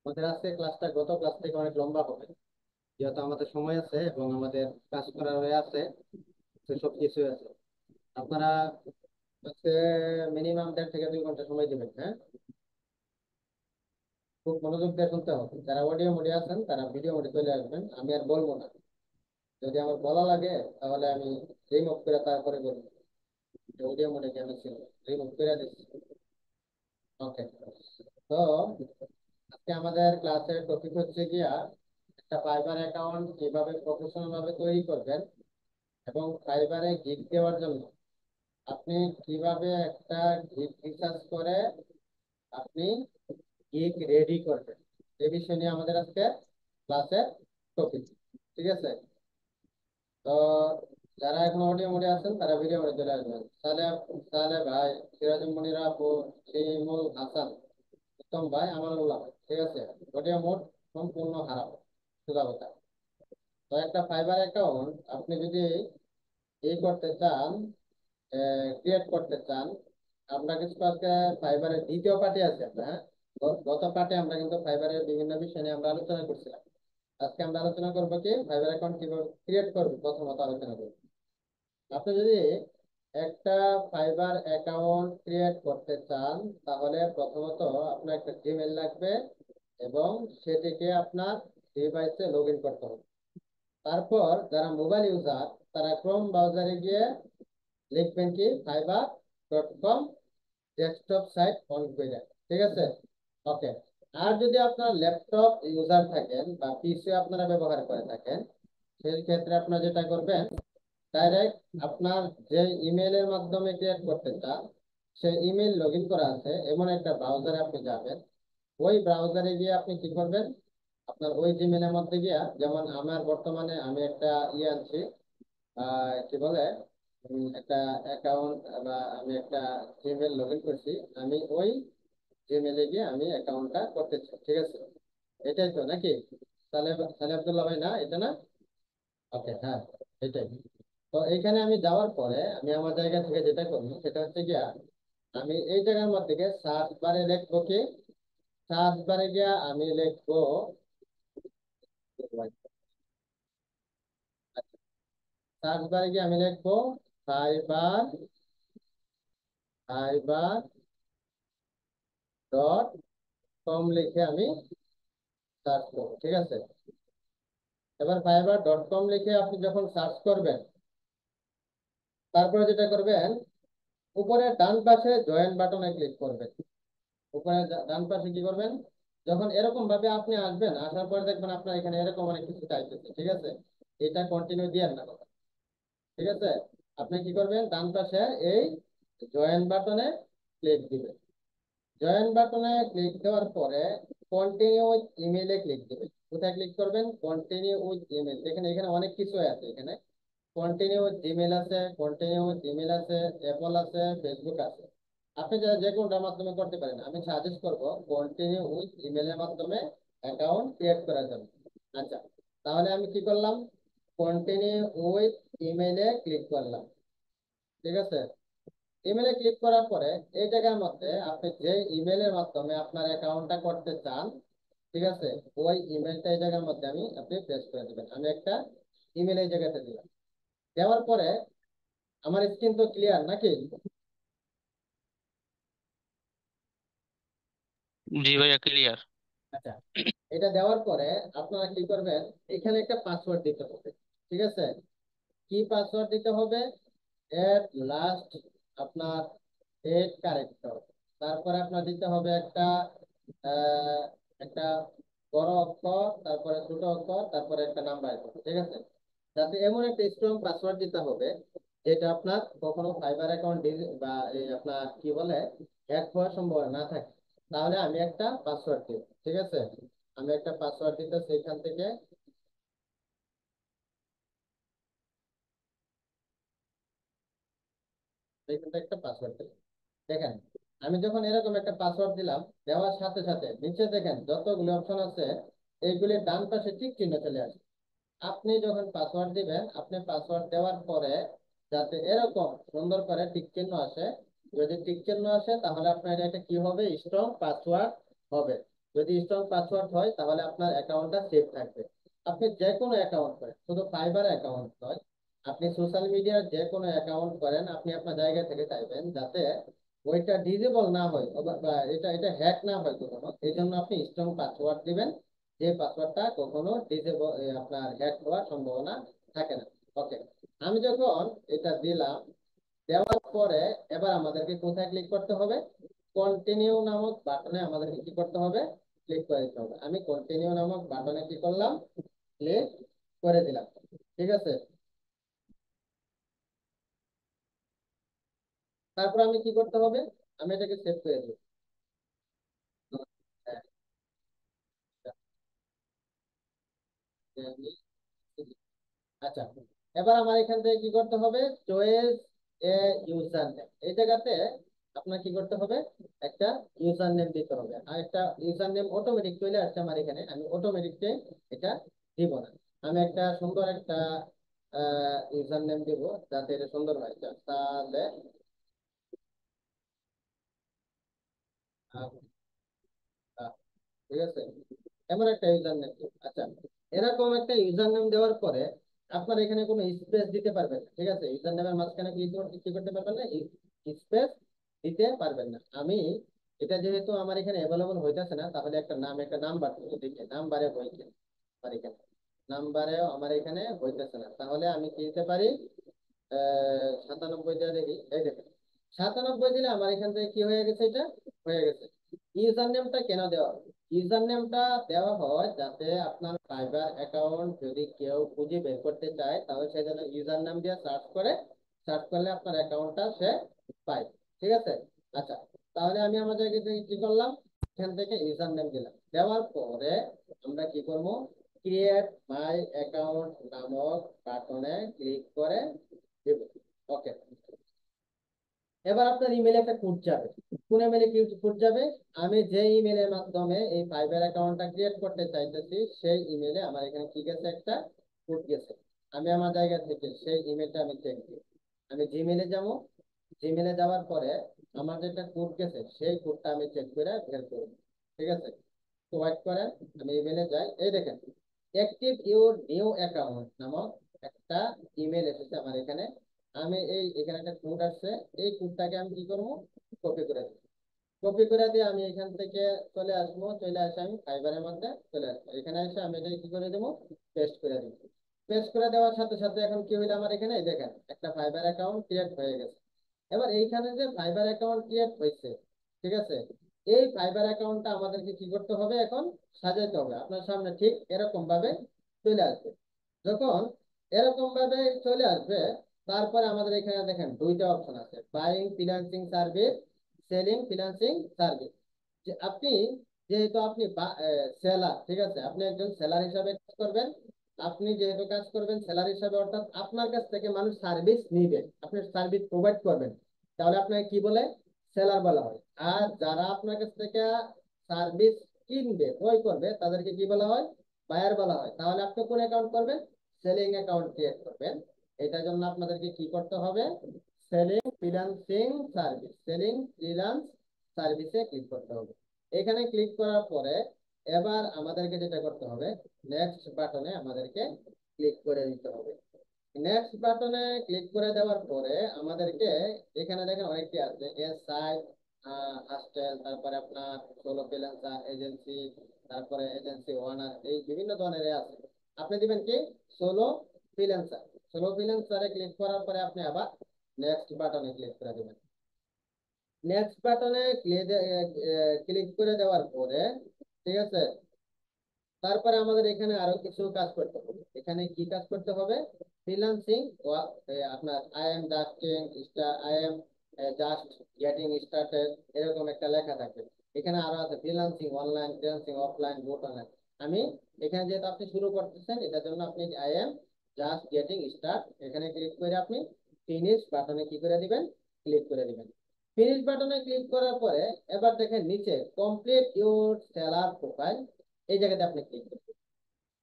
আমাদের আজকে ক্লাসটা গত ক্লাস থেকে অনেক লম্বা হবে, যেহেতু আমাদের সময় আছে এবং আমাদের কাজ করার হয়ে আছে, তো সব কিছু আছে। আপনারা আজকে মিনিমাম 1.5 থেকে 2 ঘন্টা সময় দিবেন, হ্যাঁ? খুব মনোযোগ দিয়ে শুনতে হবে। যারা অডিও মোডে আছেন তারা ভিডিও মোডে চলে আসবেন, আমি আর বলবো না। যদি আমার বলা লাগে তাহলে আমি রিমুভ করে তারপরে বলবো। অডিও মোডে কেন ছিল, রিমুভ করে দিচ্ছি। ওকে। তো আজকে আমাদের ক্লাসের টপিক হচ্ছে গিয়া একটা ফাইবার অ্যাকাউন্ট কিভাবে প্রফেশনাল ভাবে তৈরি করবেন, এবং ফাইবারে গিগ দেওয়ার জন্য আপনি কিভাবে একটা গিগ রিসার্চ করে আপনি গিগ রেডি করবেন। এই বিষয় নিয়ে আমাদের আজকে ক্লাসের টপিক। ঠিক আছে? তো যারা এখন অডিও মোডে আছেন তারা ভিডিও মোডে চলে আসবেন। তাহলে তাহলে ভাই, সিরাজুল মনিরা আপু, শিমুল হাসান, উত্তম ভাই, আমানুল্লাহ ভাই, ঠিক আছে? অডিও মোড সম্পূর্ণ খারাপ, সোজা কথা। তো একটা ফাইবার অ্যাকাউন্ট আপনি যদি করতে চান, ক্রিয়েট করতে চান, আমরা কিছু আজকে ফাইবারের দ্বিতীয় পার্টি আছে, হ্যাঁ। গত পার্টে আমরা কিন্তু ফাইবারের বিভিন্ন বিষয় নিয়ে আমরা আলোচনা করছিলাম। আজকে আমরা আলোচনা করবো কি ফাইবার অ্যাকাউন্ট কিভাবে ক্রিয়েট করবো, প্রথমত আলোচনা করবো। আপনি যদি একটা ফাইবার অ্যাকাউন্ট ক্রিয়েট করতে চান, তাহলে প্রথমত আপনার একটা জিমেল লাগবে, এবং সেটিকে আপনার ডিভাইসে লগ ইন করতে হবে। তারপর যারা মোবাইল ইউজার তারা ক্রোম ব্রাউজারে গিয়ে লিখবেন কি fiber.com ডেস্কটপ সাইট অন করে। ঠিক আছে? ওকে। আর যদি আপনার ল্যাপটপ ইউজার থাকেন বা পিসি আপনারা ব্যবহার করে থাকেন, সেই ক্ষেত্রে আপনারা যেটা করবেন, ডাইরেক্ট আপনার যে ইমেলের মাধ্যমে ক্রিয়েট করতে চান সেই ইমেল লগ ইন করা আছে এমন একটা ব্রাউজারে আপনি যাবেন। ওই ব্রাউজারে গিয়ে আপনি কি করবেন, আপনার ওই জিমেলের মধ্যে গিয়া, যেমন আমার বর্তমানে আমি একটা আনছি, কি বলে, একটা অ্যাকাউন্ট বা আমি একটা জিমেল লগ ইন করছি। আমি ওই জিমেলে গিয়ে আমি অ্যাকাউন্টটা করতে চাই। ঠিক আছে? এটাই তো নাকি? তাহলে তাহলে আব্দুল্লাহ ভাই, না এটা না? ওকে, হ্যাঁ, এটাই। তো এইখানে আমি যাওয়ার পরে আমি আমার জায়গা থেকে যেটা করবো সেটা হচ্ছে গিয়া, আমি এই জায়গার মধ্যে গিয়ে সার্চ বারে লিখবো কি, সার্চ বারে গিয়া আমি লিখবো, সার্চ বারে গিয়ে আমি লিখবো ফাইবার, ফাইবার ডট কম লিখে আমি সার্চ করবো। ঠিক আছে? এবার fiber.com লিখে আপনি যখন সার্চ করবেন, তারপরে যেটা করবেন, উপরে ডান পাশে জয়েন বাটনে ক্লিক করবেন। উপরে ডান পাশে কি করবেন, যখন এরকম ভাবে আপনি আসবেন, আসার পরে দেখবেন আপনার এখানে এরকম অনেক কিছু চাইতেছে। ঠিক আছে? এটা কন্টিনিউ দিয়েন না কথা। ঠিক আছে? আপনি কি করবেন, ডান পাশে এই জয়েন বাটনে ক্লিক দিবেন। জয়েন বাটনে ক্লিক দেওয়ার পরে কন্টিনিউ উইথ ইমেইলে ক্লিক দিবেন। কোথায় ক্লিক করবেন? Continue with email. দেখেন এখানে অনেক কিছু আছে। এখানে কন্টিনিউ উইথ জিমেল আছে, কন্টিনিউ উইথ ইমেল আছে, অ্যাপল আছে, ফেসবুক আছে। আপনি যে কোনটার মাধ্যমে করতে পারেন, আমি সাজেস্ট করব কন্টিনিউ উইথ ইমেলের মাধ্যমে অ্যাকাউন্ট ক্রিয়েট করার জন্য। আচ্ছা, তাহলে আমি কি করলাম, কন্টিনিউ উইথ ইমেলে ক্লিক করলাম। ঠিক আছে? ইমেলে ক্লিক করার পরে এই জায়গার মধ্যে আপনি যে ইমেলের মাধ্যমে আপনার অ্যাকাউন্টটা করতে চান, ঠিক আছে, ওই ইমেলটা এই জায়গার মধ্যে আপনি পেস্ট করে দেবেন। আমি একটা ইমেল এই জায়গাতে দিলাম। দেওয়ার পরে আমার স্ক্রিন তো ক্লিয়ার নাকি? জি ভাইয়া, ক্লিয়ার। আচ্ছা, এটা দেওয়ার পরে আপনারা কি করবেন, এখানে একটা পাসওয়ার্ড দিতে হবে। ঠিক আছে? কি পাসওয়ার্ড দিতে হবে? এট লাস্ট আপনার 8 ক্যারেক্টার। তারপরে আপনার দিতে হবে একটা আহ, একটা বড় অক্ষর, তারপরে ছোট অক্ষর, তারপরে একটা নাম্বার। ঠিক আছে? যাতে এমন একটা স্ট্রং পাসওয়ার্ড দিতে হবে যেটা আপনার কখনো ফাইবার অ্যাকাউন্ট বা এই আপনার কি বলে হ্যাক হওয়ার সম্ভাবনা না থাকে। তাহলে আমি একটা পাসওয়ার্ড দিব। ঠিক আছে? আমি একটা পাসওয়ার্ড দিতে সেখান থেকে, সেখান থেকে একটা পাসওয়ার্ড দিলাম। দেখেন, আমি যখন এরকম একটা পাসওয়ার্ড দিলাম, দেওয়ার সাথে সাথে নিচে দেখেন যতগুলো অপশন আছে, এইগুলি ডান পাশে টিক চিহ্ন চলে আসে। আপনি যখন পাসওয়ার্ড দিবেন, আপনি পাসওয়ার্ড দেওয়ার পরে যাতে এরকম সুন্দর করে টিক চিহ্ন আসে। যদি টিক চিহ্ন আসে তাহলে আপনার এটা একটা কি হবে, স্ট্রং পাসওয়ার্ড হবে। যদি স্ট্রং পাসওয়ার্ড হয় তাহলে আপনার অ্যাকাউন্টটা সেফ থাকবে। আপনি যে কোনো অ্যাকাউন্ট করেন, শুধু ফাইবার অ্যাকাউন্ট নয়, আপনি সোশ্যাল মিডিয়ার যে কোনো অ্যাকাউন্ট করেন, আপনি আপনার জায়গা থেকে চাইবেন যাতে ওইটা ডিজেবল না হয় বা এটা এটা হ্যাক না হয় কখনো। এই জন্য আপনি স্ট্রং পাসওয়ার্ড দিবেন, যে পাসওয়ার্ডটা কখনো ডিজেবল আপনার হ্যাক হওয়ার সম্ভাবনা থাকে না। ওকে, আমি যখন এটা দিলাম, দেওয়ার পরে এবার আমাদেরকে কোথায় ক্লিক করতে হবে? কন্টিনিউ নামক বাটনে আমাদেরকে কি করতে হবে? ক্লিক করে দিতে হবে। আমি কন্টিনিউ নামক বাটনে কি করলাম? ক্লিক করে দিলাম। ঠিক আছে, তারপর আমি কি করতে হবে? আমি এটাকে সেভ করে দেবো। হ্যাঁ, আচ্ছা, এবার আমার এখান থেকে কি করতে হবে? চয়েস এ ইউজার নেম, এই জায়গাতে আপনার কি করতে হবে? একটা ইউজার নেম দিতে হবে। আর একটা ইউজার নেম অটোমেটিক চলে আসছে আমার এখানে, আমি অটোমেটিককে এটা দিব না। আমি একটা সুন্দর একটা ইউজার নেম দিব, যাতে এটা সুন্দর হয়। তাহলে আহ, আহ, ঠিক আছে, এমন একটা ইউজার নেম। আচ্ছা, এরকম একটা ইউজার নেম দেওয়ার পরে আপনার এখানে কোনো স্পেস দিতে পারবেন না। ঠিক আছে, ইউজার নেমের মাঝখানে কি করতে পারবেন না? স্পেস দিতে পারবেন না। আমি এটা যেহেতু আমার এখানে অ্যাভেলেবল হইতেছে না, তাহলে একটা নাম্বার দেখে নাম্বারে হইছে আমার এখানে, নাম্বারেও আমার এখানে হইতেছে না, তাহলে আমি কি দিতে পারি? 97 দিয়ে দেখি, এই দেখেন 97 দিলে আমার এখান থেকে কি হয়ে গেছে? এটা হয়ে গেছে। ইউজার নেমটা কেন দেওয়া হয়? ইউজার নেমটা দেওয়া হয় যাতে আপনার ফাইবার অ্যাকাউন্ট যদি কেউ খুঁজে বের করতে চায়, তাহলে সে যেন ইউজার নাম দিয়ে সার্চ করে, সার্চ করলে আপনার অ্যাকাউন্টটা সে পায়। ঠিক আছে, আচ্ছা, তাহলে আমি আমার জায়গায় থেকে কি করলাম? এখান থেকে ইউজার নেম দিলাম, দেওয়ার পরে আমরা কি করব? ক্রিয়েট মাই অ্যাকাউন্ট নামক বাটনে ক্লিক করে দেব। ওকে, এবার আপনার ইমেলে একটা কোড যাবে। কোন ইমেলে কি কোড যাবে? আমি যে ইমেলের মাধ্যমে এই ফাইবার অ্যাকাউন্টটা ক্রিয়েট করতে চাইতেছি, সেই ইমেলে আমার এখানে কি গেছে? একটা কোড গেছে। আমি আমার জায়গা থেকে সেই ইমেলটা আমি চেক দিই। আমি জিমেলে যাব, জিমেলে যাওয়ার পরে আমার যেটা কোড গেছে সেই কোডটা আমি চেক করে বের করব। ঠিক আছে, তো ওয়েট করেন, আমি ইমেলে যাই। এই দেখেন, অ্যাক্টিভ ইউর নিউ অ্যাকাউন্ট নামক একটা ইমেল এসেছে আমার এখানে। আমি এখানে একটা কোড আসছে, এই কোডটাকে আমি কি করবো? কপি করে দেবো। কপি করে দিয়ে আমি এখান থেকে চলে আসবো, চলে আসে আমি ফাইবারের মধ্যে চলে আসবো। এখানে এসে আমি এটা কি করে দেবো? পেস্ট করে দেবো। পেস্ট করে দেওয়ার সাথে সাথে এখন কি হইলো? আমার এখানে এই দেখেন একটা ফাইবার অ্যাকাউন্ট ক্রিয়েট হয়ে গেছে। এবার এইখানে যে ফাইবার অ্যাকাউন্ট ক্রিয়েট হয়েছে, ঠিক আছে, এই ফাইবার অ্যাকাউন্টটা আমাদেরকে কি করতে হবে? এখন সাজাতে হবে। আপনার সামনে ঠিক এরকম ভাবে চলে আসবে। যখন এরকম ভাবে চলে আসবে, তারপরে আমাদের এখানে দেখেন দুইটা অপশন আছে, buying freelancing service, selling freelancing service. যে আপনি, যেহেতু আপনি সেলার, ঠিক আছে, আপনি একজন সেলার হিসাবে কাজ করবেন। আপনি যেহেতু কাজ করবেন সেলার হিসাবে, অর্থাৎ আপনার কাছ থেকে মানুষ সার্ভিস নিবে, আপনি সার্ভিস প্রোভাইড করবেন, তাহলে আপনাকে কি বলে? সেলার বলা হয়। আর যারা আপনার কাছ থেকে সার্ভিস কিনবে, ক্রয় করবে, তাদেরকে কি বলা হয়? বায়ার বলা হয়। তাহলে আপনি কোন অ্যাকাউন্ট করবেন? সেলিং অ্যাকাউন্ট ক্রিয়েট করবেন। এটার জন্য আপনাদেরকে কি করতে হবে? Selling freelancing service, selling freelance সার্ভিসে ক্লিক করতে হবে। এখানে ক্লিক করার পরে এবার আমাদেরকে যেটা করতে হবে, নেক্সট বাটনে আমাদেরকে ক্লিক করে দিতে হবে। নেক্সট বাটনে ক্লিক করে দেওয়ার পরে আমাদেরকে এখানে দেখেন অনেকটি আছে, এর সাইট, হাস্টেল, তারপরে আপনার সোলো ফ্রিল্যান্সার এজেন্সি, তারপরে এজেন্সি ওনার, এই বিভিন্ন ধরনের আছে। আপনি দিবেন কি? Solo freelancer. সোলো ফ্রিল্যান্সারে ক্লিক করার পরে আপনি আবার নেক্সট বাটনে ক্লিক করে দিবেন। নেক্সট বাটনে ক্লিক করে দেওয়ার পরে, ঠিক আছে, তারপরে আমাদের এখানে আরো কিছু কাজ করতে হবে। এখানে কি কাজ করতে হবে? ফ্রিল্যান্সিং, আপনার I am just getting started, এরকম একটা লেখা থাকে। এখানে আরো আছে ফ্রিল্যান্সিং অনলাইন, ফ্রিল্যান্সিং অফলাইন, বুট অনলাইন। আমি এখানে যেহেতু আপনি শুরু করতেছেন, এটার জন্য আপনি I am just getting start এখানে ক্লিক করে আপনি ফিনিশ বাটনে কি করে দিবেন? ক্লিক করে দিবেন। ফিনিশ বাটনে ক্লিক করার পরে এবার দেখেন নিচে কমপ্লিট ইউর সেলার প্রোফাইল, এই জায়গাতে আপনি ক্লিক করবেন।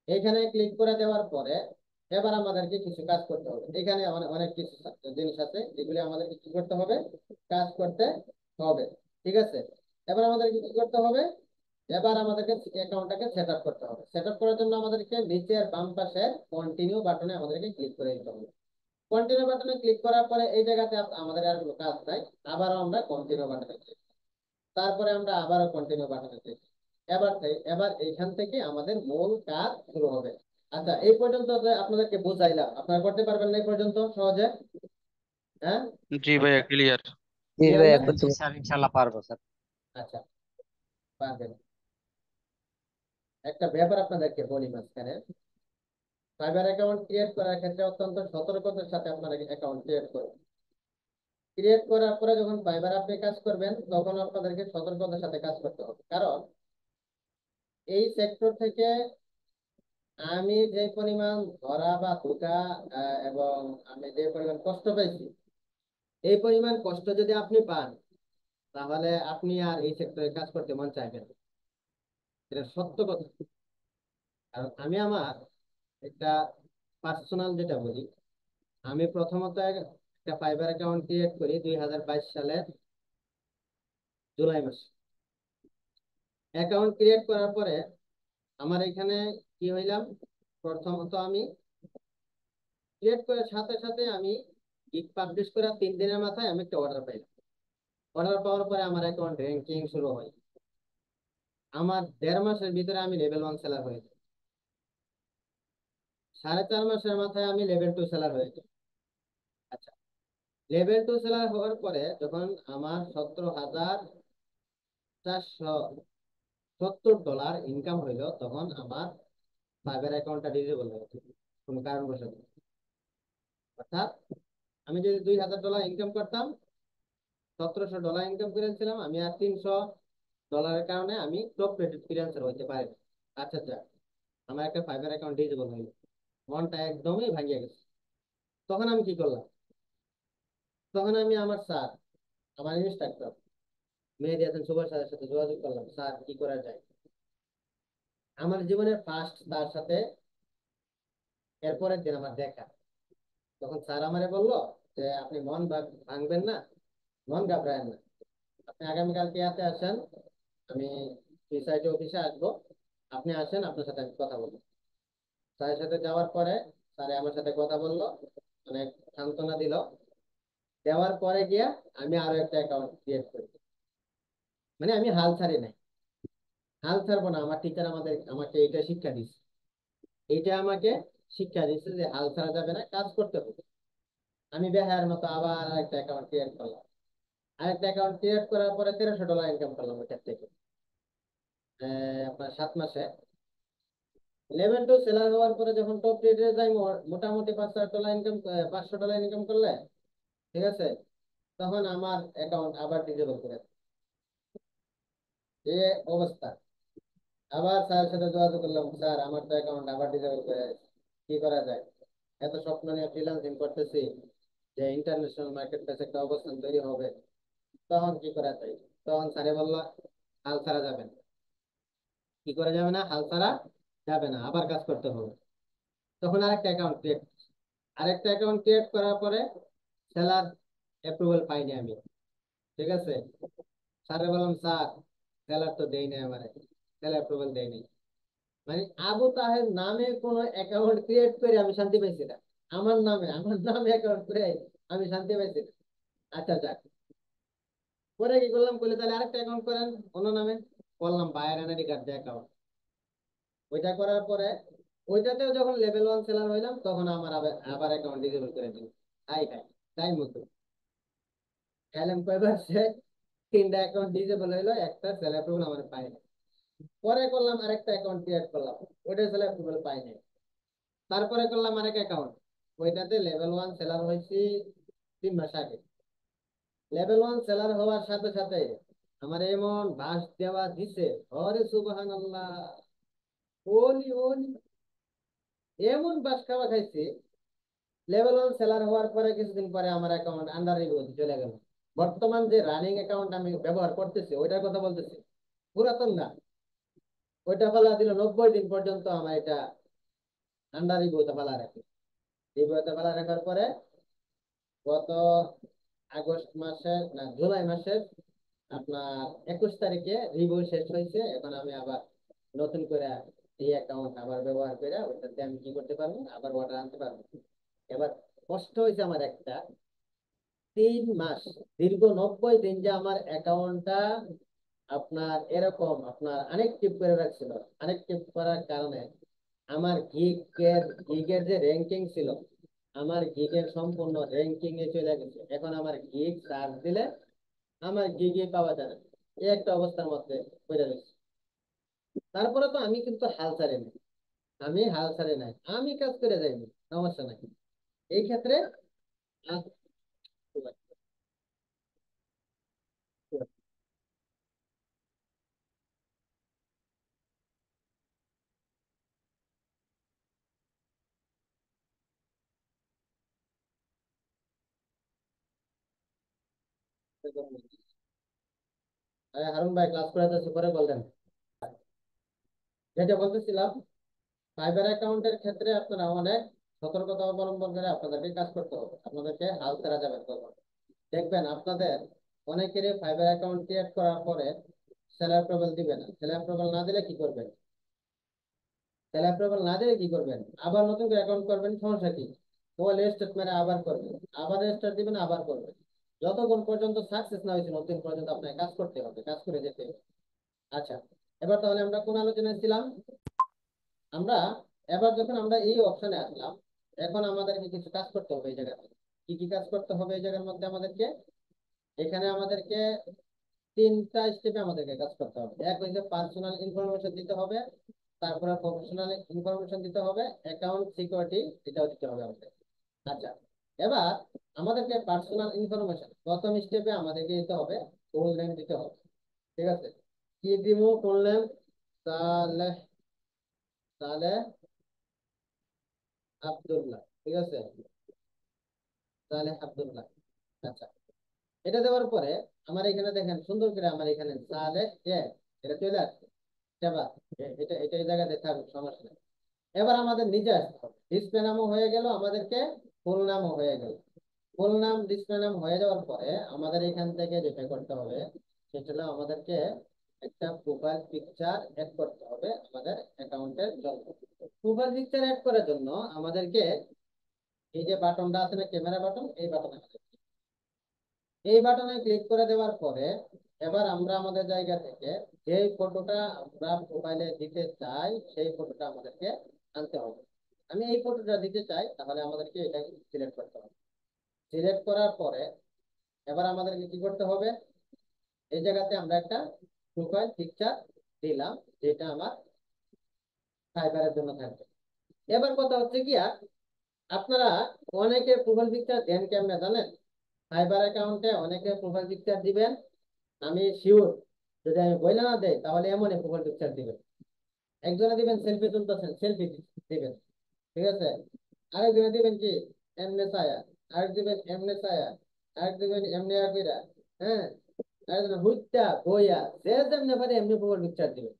এখানে ক্লিক করে দেওয়ার পরে এবার আমাদেরকে কিছু কাজ করতে হবে। এখানে অনেক অনেক কিছু জিনিস আছে, যেগুলি আমাদেরকে কি করতে হবে? কাজ করতে হবে। ঠিক আছে, এবার আমাদেরকে কি করতে হবে? এবার আমাদেরকে অ্যাকাউন্টটাকে সেট আপ করতে হবে। সেট আপ করার জন্য আমাদেরকে নিচের বাম পাশে কন্টিনিউ বাটনে আমাদেরকে ক্লিক করে দিতে হবে। কন্টিনিউ বাটনে ক্লিক করার পরে এই জায়গাতে আমাদের আর কোনো কাজ নাই। আবারও আমরা কন্টিনিউ বাটনে ক্লিক, তারপরে আমরা আবারও কন্টিনিউ বাটনে ক্লিক। এবার এইখান থেকে আমাদের মূল কাজ শুরু হবে। আচ্ছা, এই পর্যন্ত যে আপনাদেরকে বুঝাইলাম, আপনারা করতে পারবেন না এই পর্যন্ত সহজে? হ্যাঁ, জি ভাইয়া ক্লিয়ার। জি ক্লিয়ার ভাইয়া, না? জি স্যার, ইনশাল্লাহ পারবো স্যার। আচ্ছা, পারবেন। একটা ব্যাপার আপনাদেরকে বলি মাঝখানে, ফাইবার অ্যাকাউন্ট ক্রিয়েট করার ক্ষেত্রে অত্যন্ত সতর্কতার সাথে আপনারা অ্যাকাউন্ট ক্রিয়েট করবেন। ক্রিয়েট করার পরে যখন ফাইবার আপনি কাজ করবেন, তখন আপনাদেরকে সতর্কতার সাথে কাজ করতে হবে। কারণ এই সেক্টর থেকে আমি যে পরিমাণ ধরা বা ধোঁকা এবং আমি যে পরিমাণ কষ্ট পেয়েছি, এই পরিমাণ কষ্ট যদি আপনি পান, তাহলে আপনি আর এই সেক্টরে কাজ করতে মন চাইবেন না। এটা সত্য কথা। কারণ আমি আমার একটা পার্সোনাল যেটা বলি, আমি প্রথমত একটা ফাইবার অ্যাকাউন্ট ক্রিয়েট করি 2022 সালের জুলাই মাসে। অ্যাকাউন্ট ক্রিয়েট করার পরে আমার এখানে কি হইলাম, প্রথমত আমি ক্রিয়েট করার সাথে সাথে আমি গিগ পাবলিশ করার 3 দিনের মাথায় আমি একটা অর্ডার পাইলাম। অর্ডার পাওয়ার পরে আমার অ্যাকাউন্ট র্যাঙ্কিং শুরু হয়। আমার 1.5 মাসের ভিতরে আমি লেভেল 1 সেলার হয়ে যাই। 4.5 মাসের মাথায় আমি লেভেল 2 সেলার হয়ে যাই। আচ্ছা, লেভেল 2 সেলার হওয়ার পরে যখন আমার 17,470 ডলার ইনকাম হইলো, তখন আমার ফাইবার অ্যাকাউন্টটা ডিসেবল হয়ে গেছে কোনো কারণবশত। অর্থাৎ আমি যদি $2,000 ইনকাম করতাম, $1,700 ইনকাম করেছিলাম আমি, আর $300 কারণে আমি টপ রেটেড ফ্রিল্যান্সার হইতে পারি। আচ্ছা আচ্ছা, আমার একটা ফাইবার অ্যাকাউন্ট ডিসেবল হইলো, মনটা একদমই ভাঙিয়ে গেছে। তখন আমি কি করলাম, তখন আমি আমার স্যার, আমার ইনস্ট্রাক্টর মেহেদী হাসান সুভাষ স্যারের সাথে যোগাযোগ করলাম, স্যার কি করা যায়। আমার জীবনের ফার্স্ট তার সাথে এরপরের দিন আমার দেখা। তখন স্যার আমারে বললো যে আপনি মন ভাঙবেন না, মন ঘাবড়ায়েন না, আপনি আগামীকালকে হাতে আসেন, আমি সুইসাইড অফিসে আসবো, আপনি আসেন, আপনার সাথে আমি কথা বলবো। স্যারের সাথে যাওয়ার পরে স্যারে আমার সাথে কথা বললো, অনেক সান্ত্বনা দিল। দেওয়ার পরে গিয়া আমি আরো একটা অ্যাকাউন্ট ক্রিয়েট করি। মানে আমি হাল ছাড়ি নাই, হাল ছাড়বো না। আমার টিচার আমাকে এটা শিক্ষা দিচ্ছে, এইটা আমাকে শিক্ষা দিচ্ছে যে হাল ছাড়া যাবে না, কাজ করতে হবে। আমি বেহায়ার মতো আবার আরেকটা অ্যাকাউন্ট ক্রিয়েট করলাম। আরেকটা অ্যাকাউন্ট ক্রিয়েট করার পরে $1,300 ইনকাম করলাম ওইটার থেকে। আপনার 7 মাসে লেভেল 2 সেলার হওয়ার পরে যখন টপ রেটে যাই, মোটামুটি $500 ইনকাম, $500 ইনকাম করলে, ঠিক আছে, তখন আমার অ্যাকাউন্ট আবার ডিসেবল করে দেয়। এই অবস্থা। আবার স্যারের সাথে যোগাযোগ করলাম, স্যার আমার তো অ্যাকাউন্ট আবার ডিসেবল করে দিয়েছে। কি করা যায়? এত স্বপ্ন নিয়ে ফ্রিল্যান্সিং করতেছি যে ইন্টারন্যাশনাল মার্কেট প্লেসে একটা অবস্থান তৈরি হবে, তখন কি করা যায়? তখন স্যারে বললো হাল ছাড়া যাবে না। কি করা যাবে না? হাল ছাড়া যাবে না, আবার কাজ করতে হবে। তখন আরেকটা অ্যাকাউন্ট ক্রিয়েট করার পরে সেলার অ্যাপ্রুভাল পাইনি আমি, ঠিক আছে। স্যারে বললাম, স্যার সেলার তো দেই নাই, আমার সেলার অ্যাপ্রুভাল দেয়নি। মানে আবু তাহের নামে কোন অ্যাকাউন্ট ক্রিয়েট করে আমি শান্তি পাইছি না। আমার নামে অ্যাকাউন্ট করে আমি শান্তি পাইছি না। আচ্ছা যাক, পরে কি করলাম, বলে তাহলে আরেকটা অ্যাকাউন্ট করেন অন্য নামে। করলাম বায়ার এনআইডি কার্ড দিয়ে অ্যাকাউন্ট। ওইটা করার পরে ওইটাতেও যখন লেভেল 1 সেলার হইলাম, তখন আমার আবার আবার অ্যাকাউন্ট ডিসেবল করে দিল। হাই হাই, তাই মতো খেলাম কয়বার সে 3টা অ্যাকাউন্ট ডিসেবল হইলো, একটা সেল অ্যাপ্রুভাল আমার পাইনি। পরে করলাম আরেকটা অ্যাকাউন্ট ক্রিয়েট করলাম, ওইটা সেল অ্যাপ্রুভাল পাইনি। তারপরে করলাম আরেক অ্যাকাউন্ট, ওইটাতে লেভেল 1 সেলার হয়েছি 3 মাস আগে। লেভেল 1 সেলার হওয়ার সাথে সাথে আমার এমন বাস দেওয়া দিছে, হরে সুবহানাল্লাহ, ওলি ওলি, এমন বাস খাওয়া খাইছি। লেভেল 1 সেলার হওয়ার পরে কিছুদিন পরে আমার অ্যাকাউন্ট আন্ডার রিভিউ চলে গেল। বর্তমান যে রানিং অ্যাকাউন্ট আমি ব্যবহার করতেছি ওইটার কথা বলতেছি, পুরাতন না। ওইটা ফেলা দিল 90 দিন পর্যন্ত আমার এটা আন্ডার রিভিউতে ফেলা রাখে। রিভিউতে ফেলা রাখার পরে গত আগস্ট মাসের না জুলাই মাসের আপনার 21 তারিখে রিভিউ শেষ হয়েছে। এখন আমি আবার নতুন করে এই অ্যাকাউন্ট আবার ব্যবহার করে ওটাতে আমি কি করতে পারবো, আবার অর্ডার আনতে পারবো। এবার কষ্ট হয়েছে আমার একটা, 3 মাস, দীর্ঘ 90 দিন যে আমার অ্যাকাউন্টটা আপনার এরকম আপনার আনএক্টিভ করে রাখছিল। আনএক্টিভ করার কারণে আমার গিগের যে র্যাঙ্কিং ছিল, আমার গিগের সম্পূর্ণ র্যাঙ্কিং এ চলে গেছে। এখন আমার গিগ সার্চ দিলে আমার গিগে পাওয়া যায় না। এই একটা অবস্থার মধ্যে পড়ে রয়েছে। তারপরে তো আমি কিন্তু হাল ছাড়ি নাই, আমি হাল ছাড়ি নাই, আমি কাজ করে যাইনি, সমস্যা নাই। এই ক্ষেত্রে আ- হারুন ভাই ক্লাস করে যাচ্ছে, পরে বললেন। যেটা বলতেছিলাম, সাইবার অ্যাকাউন্টের ক্ষেত্রে আপনারা অনেক সতর্কতা অবলম্বন করে আপনাদেরকে কাজ করতে হবে, আপনাদেরকে হাল ছাড়া যাবে না কখনো। দেখবেন আপনাদের অনেকেরই ফাইবার অ্যাকাউন্ট ক্রিয়েট করার পরে সেল অ্যাপ্রুভাল দিবে না। সেল অ্যাপ্রুভাল না দিলে কি করবেন? সেল অ্যাপ্রুভাল না দিলে কি করবেন? আবার নতুন করে অ্যাকাউন্ট করবেন, সমস্যা কি? মোবাইল রেজিস্টার মেরে আবার করবেন, আবার রেজিস্টার দিবেন, আবার করবেন। যতক্ষণ পর্যন্ত সাকসেস না হয়েছে নতুন পর্যন্ত আপনাকে কাজ করতে হবে, কাজ করে যেতে হবে। আচ্ছা, এবার তাহলে আমরা কোন আলোচনায় ছিলাম? আমরা এবার যখন আমরা এই অপশনে আসলাম, এখন আমাদেরকে কিছু কাজ করতে হবে এই জায়গাতে। কি কি কাজ করতে হবে এই জায়গার মধ্যে আমাদেরকে? এখানে আমাদেরকে 3টা স্টেপে আমাদেরকে কাজ করতে হবে। এক হচ্ছে পার্সোনাল ইনফরমেশন দিতে হবে, তারপরে প্রফেশনাল ইনফরমেশন দিতে হবে, অ্যাকাউন্ট সিকিউরিটি এটাও দিতে হবে আমাদের। আচ্ছা, এবার আমাদেরকে পার্সোনাল ইনফরমেশন প্রথম স্টেপে আমাদেরকে দিতে হবে, ফুল নেম দিতে হবে। ঠিক আছে, কি দিব? Full name Saleh, Saleh Abdullah. ঠিক আছে, সালেহ আব্দুল্লাহ। আচ্ছা, এটা দেওয়ার পরে আমার এখানে দেখেন সুন্দর করে আমার এখানে সালেহ এটা চলে আসছে। এবার এটা এটা এই জায়গাতে থাকুক, সমস্যা নেই। এবার আমাদের নিজে আসতে হবে, ডিসপ্লে নামও হয়ে গেল, আমাদেরকে ফুল নামও হয়ে গেল। ফুল নাম ডিসপ্লে নাম হয়ে যাওয়ার পরে আমাদের এখান থেকে যেটা করতে হবে সেটা হলো আমাদেরকে একটা প্রোফাইল পিকচার অ্যাড করতে হবে আমাদের অ্যাকাউন্টের জন্য। প্রোফাইল পিকচার অ্যাড করার জন্য আমাদেরকে এই যে বাটনটা আছে না, ক্যামেরা বাটন, এই বাটনে ক্লিক করে দেওয়ার পরে এবার আমরা আমাদের জায়গা থেকে যে ফটোটা আমরা প্রোফাইলে দিতে চাই সেই ফটোটা আমাদেরকে আনতে হবে। আমি এই ফটোটা দিতে চাই, তাহলে আমাদেরকে এটা সিলেক্ট করতে হবে। সিলেক্ট করার পরে এবার আমাদেরকে কি করতে হবে? এই জায়গাতে আমরা একটা প্রোফাইল পিকচার দিলাম, যেটা আমার ফাইবারের জন্য থাকবে। এবার কথা হচ্ছে কি, আপনারা অনেকে প্রোফাইল পিকচার দেন কেমনে জানেন? ফাইবার অ্যাকাউন্টে অনেকে প্রোফাইল পিকচার দিবেন, আমি শিওর যদি আমি বইলে না দেই তাহলে এমনই প্রোফাইল পিকচার দিবেন। একজনে দিবেন সেলফি তুলতেছেন, সেলফি দিবেন। ঠিক আছে, আরেকজনে দিবেন কি এমনে ছায়া, আরেক দিবেন এমনে ছায়া, আরেক দিবেন এমনি আকিরা। হ্যাঁ, আরেকজন হুইটা বইয়া, যে যেমনি পারে এমনি প্রোফাইল পিকচার দিবেন।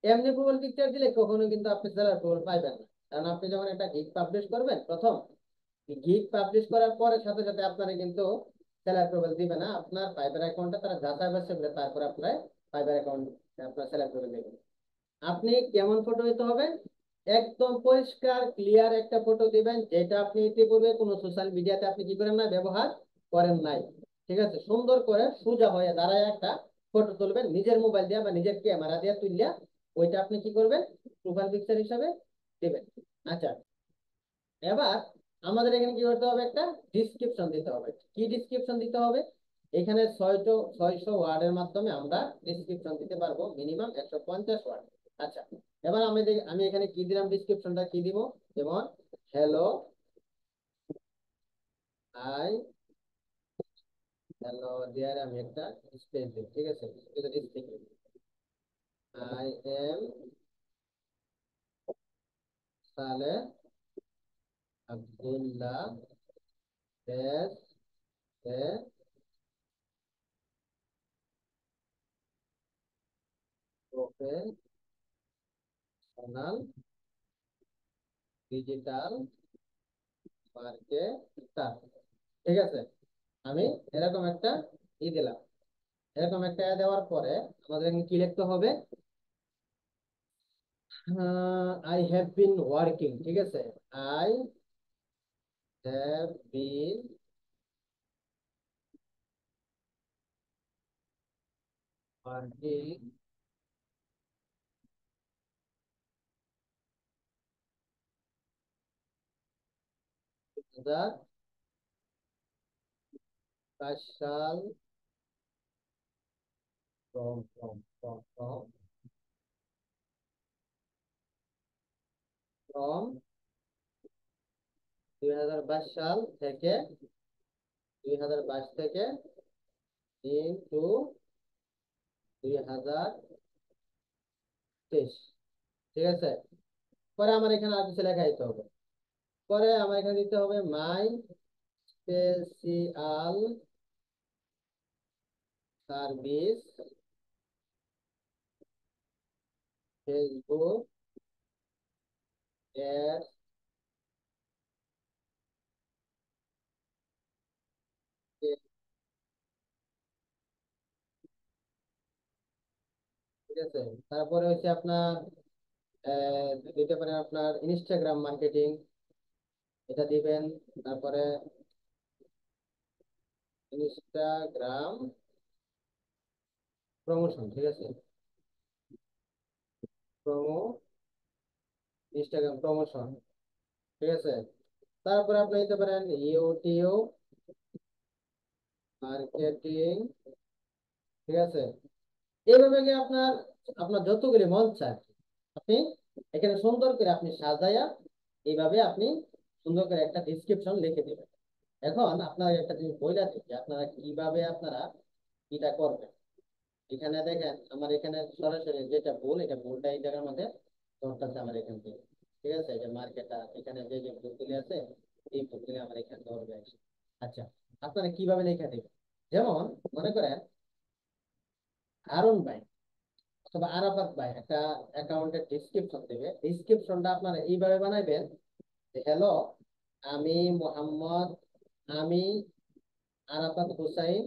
এমনি প্রোফাইল পিকচার দিলে কখনো কিন্তু আপনি সেলার প্রোফাইল পাইবেন না। কারণ আপনি যখন একটা গিগ পাবলিশ করবেন, প্রথম গিগ পাবলিশ করার পরে সাথে সাথে আপনারা কিন্তু সেলার প্রোফাইল দিবে না। আপনার ফাইবার অ্যাকাউন্টটা তারা যাচাই বাছাই করে তারপর আপনার ফাইবার অ্যাকাউন্ট আপনার সেলার প্রোফাইল দেবেন। আপনি কেমন ফটো দিতে হবে? একদম পরিষ্কার ক্লিয়ার একটা ফটো দিবেন, যেটা আপনি ইতিপূর্বে কোনো সোশ্যাল মিডিয়াতে আপনি কি করেন না, ব্যবহার করেন নাই। ঠিক আছে, সুন্দর করে সোজা হয়ে দাঁড়ায় একটা ফটো তুলবেন নিজের মোবাইল দিয়ে বা নিজের ক্যামেরা দিয়ে তুললে, ওইটা আপনি কি করবেন, প্রোফাইল পিকচার হিসাবে দিবেন। আচ্ছা, এবার আমাদের এখানে কি করতে হবে, একটা ডিসক্রিপশন দিতে হবে। কি ডিসক্রিপশন দিতে হবে? এখানে 600 ওয়ার্ডের মাধ্যমে আমরা ডিসক্রিপশন দিতে পারবো, মিনিমাম 150 ওয়ার্ড। আচ্ছা, এবার আমি এখানে কি দিলাম, ডিসক্রিপশনটা কি দিব? যেমন হ্যালো, আই, হ্যালো দেয়ার আমি একটা স্পেস দিই। ঠিক আছে, আই এম সালে Abdullah dash a professional digital marketer. ঠিক আছে, আমি এরকম একটা দিলাম। এরকম একটা দেওয়ার পরে আমাদের এখানে কি লিখতে হবে? আই হ্যাভ বিন ওয়ার্কিং, ঠিক আছে। আই হ্যাভ বিন ওয়ার্কিং 2022 সাল from from 2022 সাল থেকে 2022 থেকে ইনটু 2023, ঠিক আছে। পরে আমার এখানে আর কিছু লেখা দিতে হবে। পরে আমার এখানে দিতে হবে মাই স্পেশাল সার্ভিস ফেসবুক এর, ঠিক আছে। তারপরে হচ্ছে আপনার দিতে পারেন আপনার ইনস্টাগ্রাম মার্কেটিং, এটা দিবেন। তারপরে ইনস্টাগ্রাম প্রমোশন, ঠিক আছে। প্রমো ইনস্টাগ্রাম প্রমোশন, ঠিক আছে। তারপরে আপনি দিতে পারেন ইউটিউব মার্কেটিং, ঠিক আছে। এইভাবে গিয়ে আপনার আপনার যতগুলি মন চায় আপনি এখানে সুন্দর করে আপনি সাজায়া এইভাবে আপনি সুন্দর করে একটা ডিসক্রিপশন লিখে দেবেন। এখন আপনার একটা জিনিস বইলা দিচ্ছি, আপনারা কিভাবে আপনারা এটা করবেন। এখানে দেখেন আমার এখানে সরাসরি যেটা ভুল, এটা ভুলটা এই জায়গার মধ্যে ধরতেছে আমার এখান থেকে, ঠিক আছে। এই যে মার্কেটটা এখানে যে যে ভুলগুলি আছে এই ভুলগুলি আমার এখানে ধরবে। আচ্ছা, আপনারা কিভাবে লেখা দেবেন? যেমন মনে করেন হারুন ভাই অথবা আরাফাত ভাই একটা অ্যাকাউন্টের ডিসক্রিপশন দেবে। ডিসক্রিপশনটা আপনারা এইভাবে বানাইবেন যে হ্যালো, আমি মোহাম্মদ, আমি আরাফাত হুসাইন,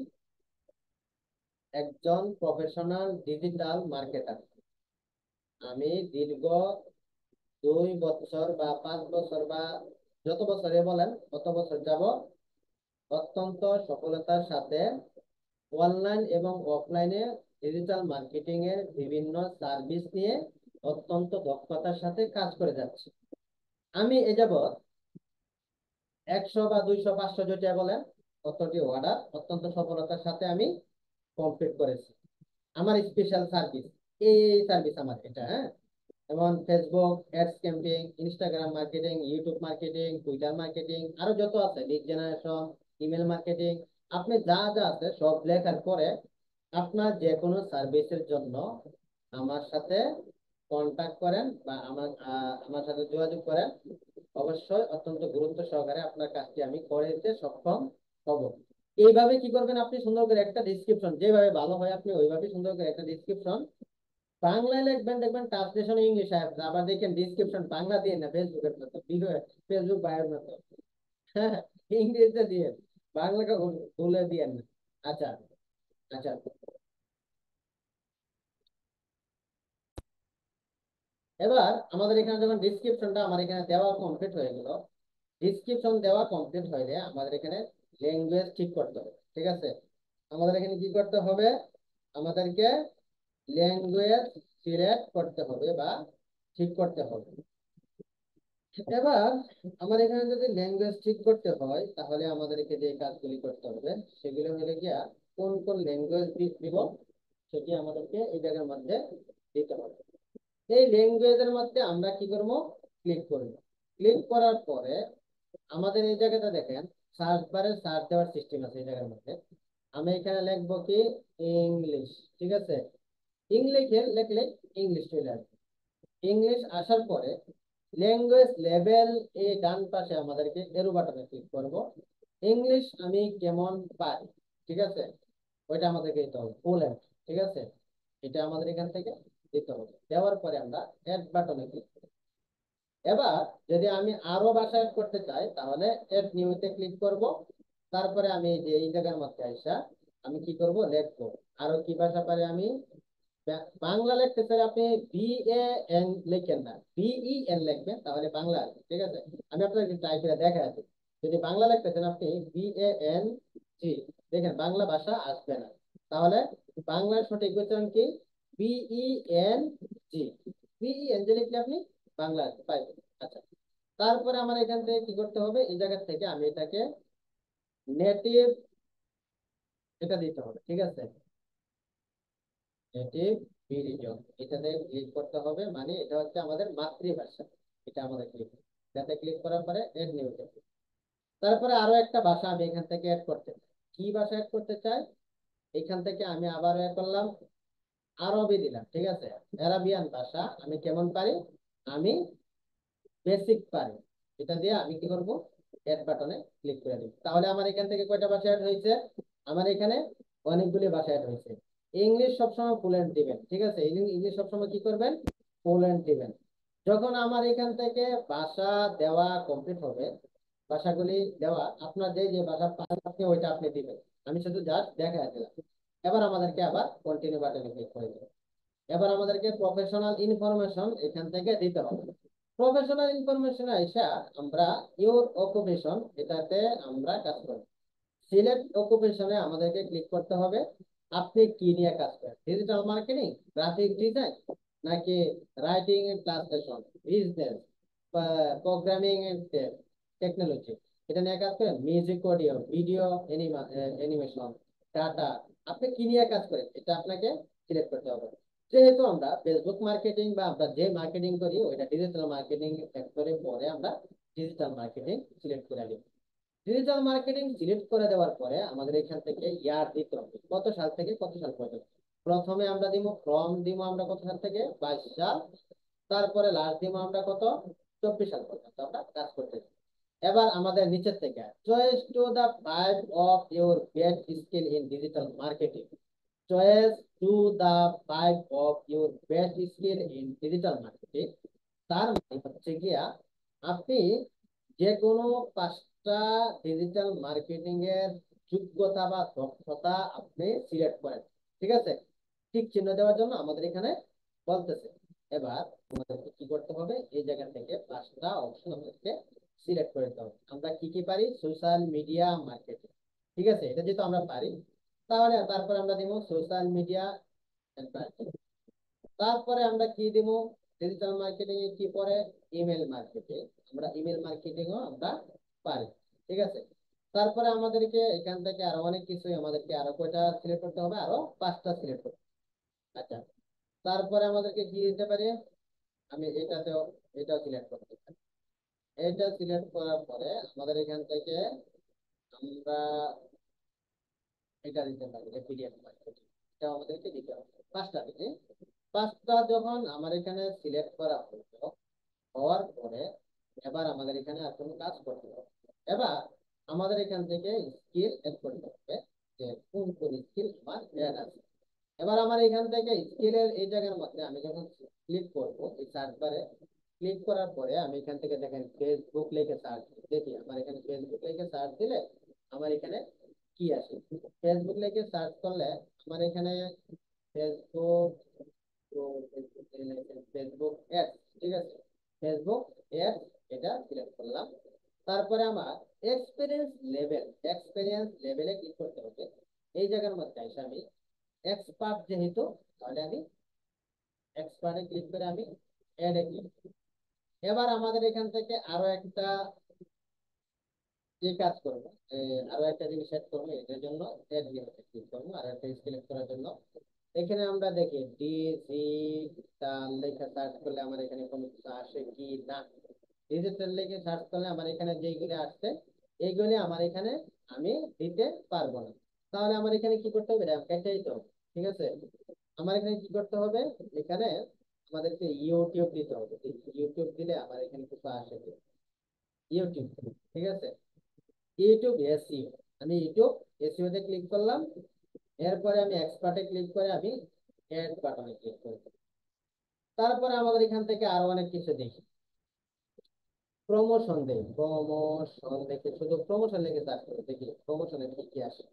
একজন প্রফেশনাল ডিজিটাল মার্কেটার। আমি দীর্ঘ 2 বছর বা 5 বছর বা যত বছরে বলেন কত বছর যাব অত্যন্ত সফলতার সাথে অনলাইন এবং অফলাইনে ডিজিটাল মার্কেটিং এর বিভিন্ন সার্ভিস নিয়ে অত্যন্ত দক্ষতার সাথে কাজ করে যাচ্ছি। আমি এ যাবৎ 100 বা 200 500 যেটা বলেন ততটি অর্ডার অত্যন্ত সফলতার সাথে আমি কমপ্লিট করেছি। আমার স্পেশাল সার্ভিস এই সার্ভিস আমার এটা, হ্যাঁ। যেমন Facebook ads campaign, Instagram marketing, YouTube marketing, Twitter marketing, আরো যত আছে লিড জেনারেশন, ইমেল মার্কেটিং, আপনি যা যা আছে সব লেখার পরে আপনার যে কোনো সার্ভিসের জন্য আমার সাথে কন্ট্যাক্ট করেন বা আমার সাথে যোগাযোগ করেন। অবশ্যই অত্যন্ত গুরুত্ব সহকারে আপনার কাজটি আমি করে দিতে সক্ষম হব। এইভাবে কি করবেন, আপনি সুন্দর করে একটা ডিসক্রিপশন যেভাবে ভালো হয় আপনি ওইভাবে সুন্দর করে একটা ডিসক্রিপশন বাংলায় লিখবেন, দেখবেন ট্রান্সলেশন ইংলিশ আসবে। আবার দেখেন ডিসক্রিপশন বাংলা দিয়ে না ফেসবুকের মতো ফেসবুক বায়োর মতো, হ্যাঁ, ইংরেজিতে দিয়ে, বাংলাকে ভুলে দিয়েন না। আচ্ছা, আচ্ছা। এবার আমাদের এখানে যখন ডিসক্রিপশনটা আমার এখানে দেওয়া কমপ্লিট হয়ে গেল, ডিসক্রিপশন দেওয়া কমপ্লিট হয়ে যায় আমাদের এখানে ল্যাঙ্গুয়েজ ঠিক করতে হবে, ঠিক আছে। আমাদের এখানে কি করতে হবে? আমাদেরকে ল্যাঙ্গুয়েজ সিলেক্ট করতে হবে বা ঠিক করতে হবে। এবার আমার এখানে যদি ল্যাঙ্গুয়েজ ঠিক করতে হয় তাহলে আমাদেরকে যে কাজগুলি করতে হবে সেগুলো হলে গিয়া কোন কোন ল্যাঙ্গুয়েজ দিব সেটি আমাদেরকে এই জায়গার মধ্যে দিতে হবে। এই ল্যাঙ্গুয়েজের মধ্যে আমরা কি করব? ক্লিক করব। ক্লিক করার পরে আমাদের এই জায়গাটা দেখেন সার্চ বারে সার্চ দেওয়ার সিস্টেম আছে এই জায়গার মধ্যে। আমি এখানে লিখবো কি ইংলিশ, ঠিক আছে। ইংলিশে লিখলে ইংলিশ চলে আসবে। ইংলিশ আসার পরে ল্যাঙ্গুয়েজ লেভেল এই ডান পাশে আমাদেরকে এরো বাটনে ক্লিক করব। ইংলিশ আমি কেমন পারি, ঠিক আছে, ওইটা আমাদেরকে দিতে হবে ফুল এন্ড, ঠিক আছে। এটা আমাদের এখান থেকে দিতে হবে। দেওয়ার পরে আমরা এড বাটনে ক্লিক করব। এবার যদি আমি আরো ভাষা add করতে চাই তাহলে এড নিউতে ক্লিক করব। তারপরে আমি এই যে এই জায়গার মধ্যে আইসা আমি কি করব, লিখবো। আরো কি ভাষা পারি আমি? বাংলা লিখতে স্যার আপনি BAN লিখেন না, BEN লিখবেন, তাহলে বাংলা আসবে। ঠিক আছে, আমি আপনাকে ট্রাই করে দেখা আছে। যদি বাংলা লিখতেছেন আপনি BANG, দেখেন বাংলা ভাষা আসবে না। তাহলে বাংলার সঠিক উচ্চারণ কি? BENG। BENG লিখলে আপনি বাংলা পাইবেন। আচ্ছা, তারপরে আমার এখান থেকে কি করতে হবে, এই জায়গা থেকে আমি এটাকে নেটিভ এটা দিতে হবে। ঠিক আছে, নেটিভ রিজন এটাতে ক্লিক করতে হবে, মানে এটা হচ্ছে আমাদের মাতৃভাষা। এটা আমাদের ক্লিক, এটাতে ক্লিক করার পরে এড নিউ। তারপরে আরো একটা ভাষা আমি এখান থেকে অ্যাড করতে চাই। কি ভাষা অ্যাড করতে চাই? এখান থেকে আমি আবার অ্যাড করলাম, আরবি দিলাম। ঠিক আছে, অ্যারাবিয়ান ভাষা আমি কেমন পারি? আমি বেসিক পারি। এটা দিয়ে আমি কি করব, এড বাটনে ক্লিক করে দিব। তাহলে আমার এখান থেকে কয়টা ভাষা অ্যাড হয়েছে? আমার এখানে অনেকগুলি ভাষা অ্যাড হয়েছে। ইংলিশ সবসময় ফুলেন্ট দিবেন। ঠিক আছে, ইংলিশ সবসময় কি করবেন, ফুলেন্ট দিবেন। যখন আমার এখান থেকে ভাষা দেওয়া কমপ্লিট হবে, ভাষাগুলি দেওয়া, আপনার যে যে ভাষা পারেন আপনি ওইটা আপনি দিবেন। আমি শুধু জাস্ট দেখা দিলাম। এবার আমাদেরকে আবার কন্টিনিউ বাটনে ক্লিক করে দেবেন। এবার আমাদেরকে প্রফেশনাল ইনফরমেশন এখান থেকে দিতে হবে। প্রফেশনাল ইনফরমেশন আইসা আমরা ইওর অকুপেশন এটাতে আমরা কাজ করি। সিলেক্ট অকুপেশনে আমাদেরকে ক্লিক করতে হবে। আপনি কি নিয়ে কাজ করেন? ডিজিটাল মার্কেটিং, গ্রাফিক ডিজাইন, নাকি writing and translation, business, programming and technology, এটা নিয়ে কাজ করেন? Music, audio, video, animation, data, আপনি কি নিয়ে কাজ করেন এটা আপনাকে সিলেক্ট করতে হবে। যেহেতু আমরা ফেসবুক মার্কেটিং বা আমরা যে মার্কেটিং করি ওইটা ডিজিটাল মার্কেটিং সেক্টরে পরে আমরা ডিজিটাল মার্কেটিং সিলেক্ট করে দিব। ডিজিটাল মার্কেটিং সিলেক্ট করে দেওয়ার পরে আমাদের এখান থেকে ইয়ার দিতে হবে, কত সাল থেকে কত সাল পর্যন্ত। প্রথমে আমরা দিব ফ্রম, দিব আমরা কত সাল থেকে, 22 সাল। তারপরে লাস্ট দিব আমরা কত, 24 সাল পর্যন্ত আমরা কাজ করতে চাই। এবার আমাদের নিচের থেকে choice to the 5 of your best skill in digital marketing. Choice to the 5 of your best skill in digital marketing, তার মানে হচ্ছে গিয়া আপনি যে কোনো 5টা ডিজিটাল মার্কেটিং এর যোগ্যতা বা দক্ষতা আপনি সিলেক্ট করেন। ঠিক আছে, ঠিক চিহ্ন দেওয়ার জন্য আমাদের এখানে বলতেছে। এবার আমাদেরকে কি করতে হবে, এই জায়গা থেকে 5টা অপশন আমাদেরকে সিলেক্ট করে দিতে হবে। আমরা কি কি পারি? Social media marketing. ঠিক আছে, এটা যেহেতু আমরা পারি, তাহলে তারপর আমরা দিব সোশ্যাল মিডিয়া। তারপরে আমরা কি দিব, ডিজিটাল মার্কেটিং এ কি পরে, ইমেল মার্কেটিং। আমরা ইমেল মার্কেটিংও আমরা পারি। ঠিক আছে, তারপরে আমাদেরকে এখান থেকে আরো অনেক কিছু, আমাদেরকে আরো কয়টা সিলেক্ট করতে হবে, আরো 5টা সিলেক্ট করতে হবে। আচ্ছা, তারপরে আমাদেরকে কি দিতে পারি, আমি এটাতেও এটাও সিলেক্ট করতে পারি। এটা সিলেক্ট করার পরে আমাদের এখান থেকে আমরা এটা দিতে পারি, পিডিএফ মার্কেটিং। এটা আমাদেরকে দিতে হবে 5টা দিতে। 5টা যখন আমার এখানে সিলেক্ট করা হলো, হওয়ার পরে এবার আমাদের এখানে আর কোনো কাজ করতে হবে। এবার আমাদের এখান থেকে স্কিল এড করতে হবে, যে কোন কোন স্কিল আমার এড আছে। এবার আমার এখান থেকে স্কিলের এই জায়গার মধ্যে আমি যখন ক্লিক করব, এই সার্চ বারে ক্লিক করার পরে আমি এখান থেকে দেখেন ফেসবুক লিখে সার্চ দেখি, আমার এখানে ফেসবুক লিখে সার্চ দিলে আমার এখানে কি আসে। ফেসবুক লিখে সার্চ করলে আমার এখানে ফেসবুক, ফেসবুক অ্যাডস। ঠিক আছে, ফেসবুক অ্যাডস এটা সিলেক্ট করলাম। তারপরে আমার এক্সপিরিয়েন্স লেভেলে ক্লিক করতে হবে। এই জায়গার মধ্যে এসে আমি এক্সপার্ট যেহেতু, তাহলে আমি এক্সপার্টে ক্লিক করে আমি অ্যাডে ক্লিক। এবার আমাদের এখান থেকে আরো একটা যে কাজ করবো, আরো একটা জিনিস সেট করবো, এটার জন্য অ্যাড লিমিটে ক্লিক করবো। আর একটা সিলেক্ট করার জন্য এখানে আমরা দেখি ডিজিটাল লেখা সার্চ করলে আমার এখানে কোনো কিছু আসে কি না। ডিজিটাল লেখে সার্চ করলে আমার এখানে যেইগুলি আসছে এইগুলি আমার এখানে আমি দিতে পারবো না। তাহলে আমার এখানে কি করতে হবে, কেটে দিতে হবে। ঠিক আছে, আমার এখানে কি করতে হবে, এখানে আমাদেরকে ইউটিউব দিতে হবে। ইউটিউব দিলে আমার এখানে কিছু আসে ইউটিউব। ঠিক আছে, ইউটিউব এসইও, আমি ইউটিউব এসইও তে ক্লিক করলাম। এরপরে আমি এক্সপার্টে ক্লিক করে আমি এড বাটনে ক্লিক করব। তারপরে আমাদের এখান থেকে আরো অনেক কিছু দেখি, প্রমোশন দেখে শুধু প্রমোশন লেগে সার্চ করে দেখি প্রমোশনে কি কি আসে।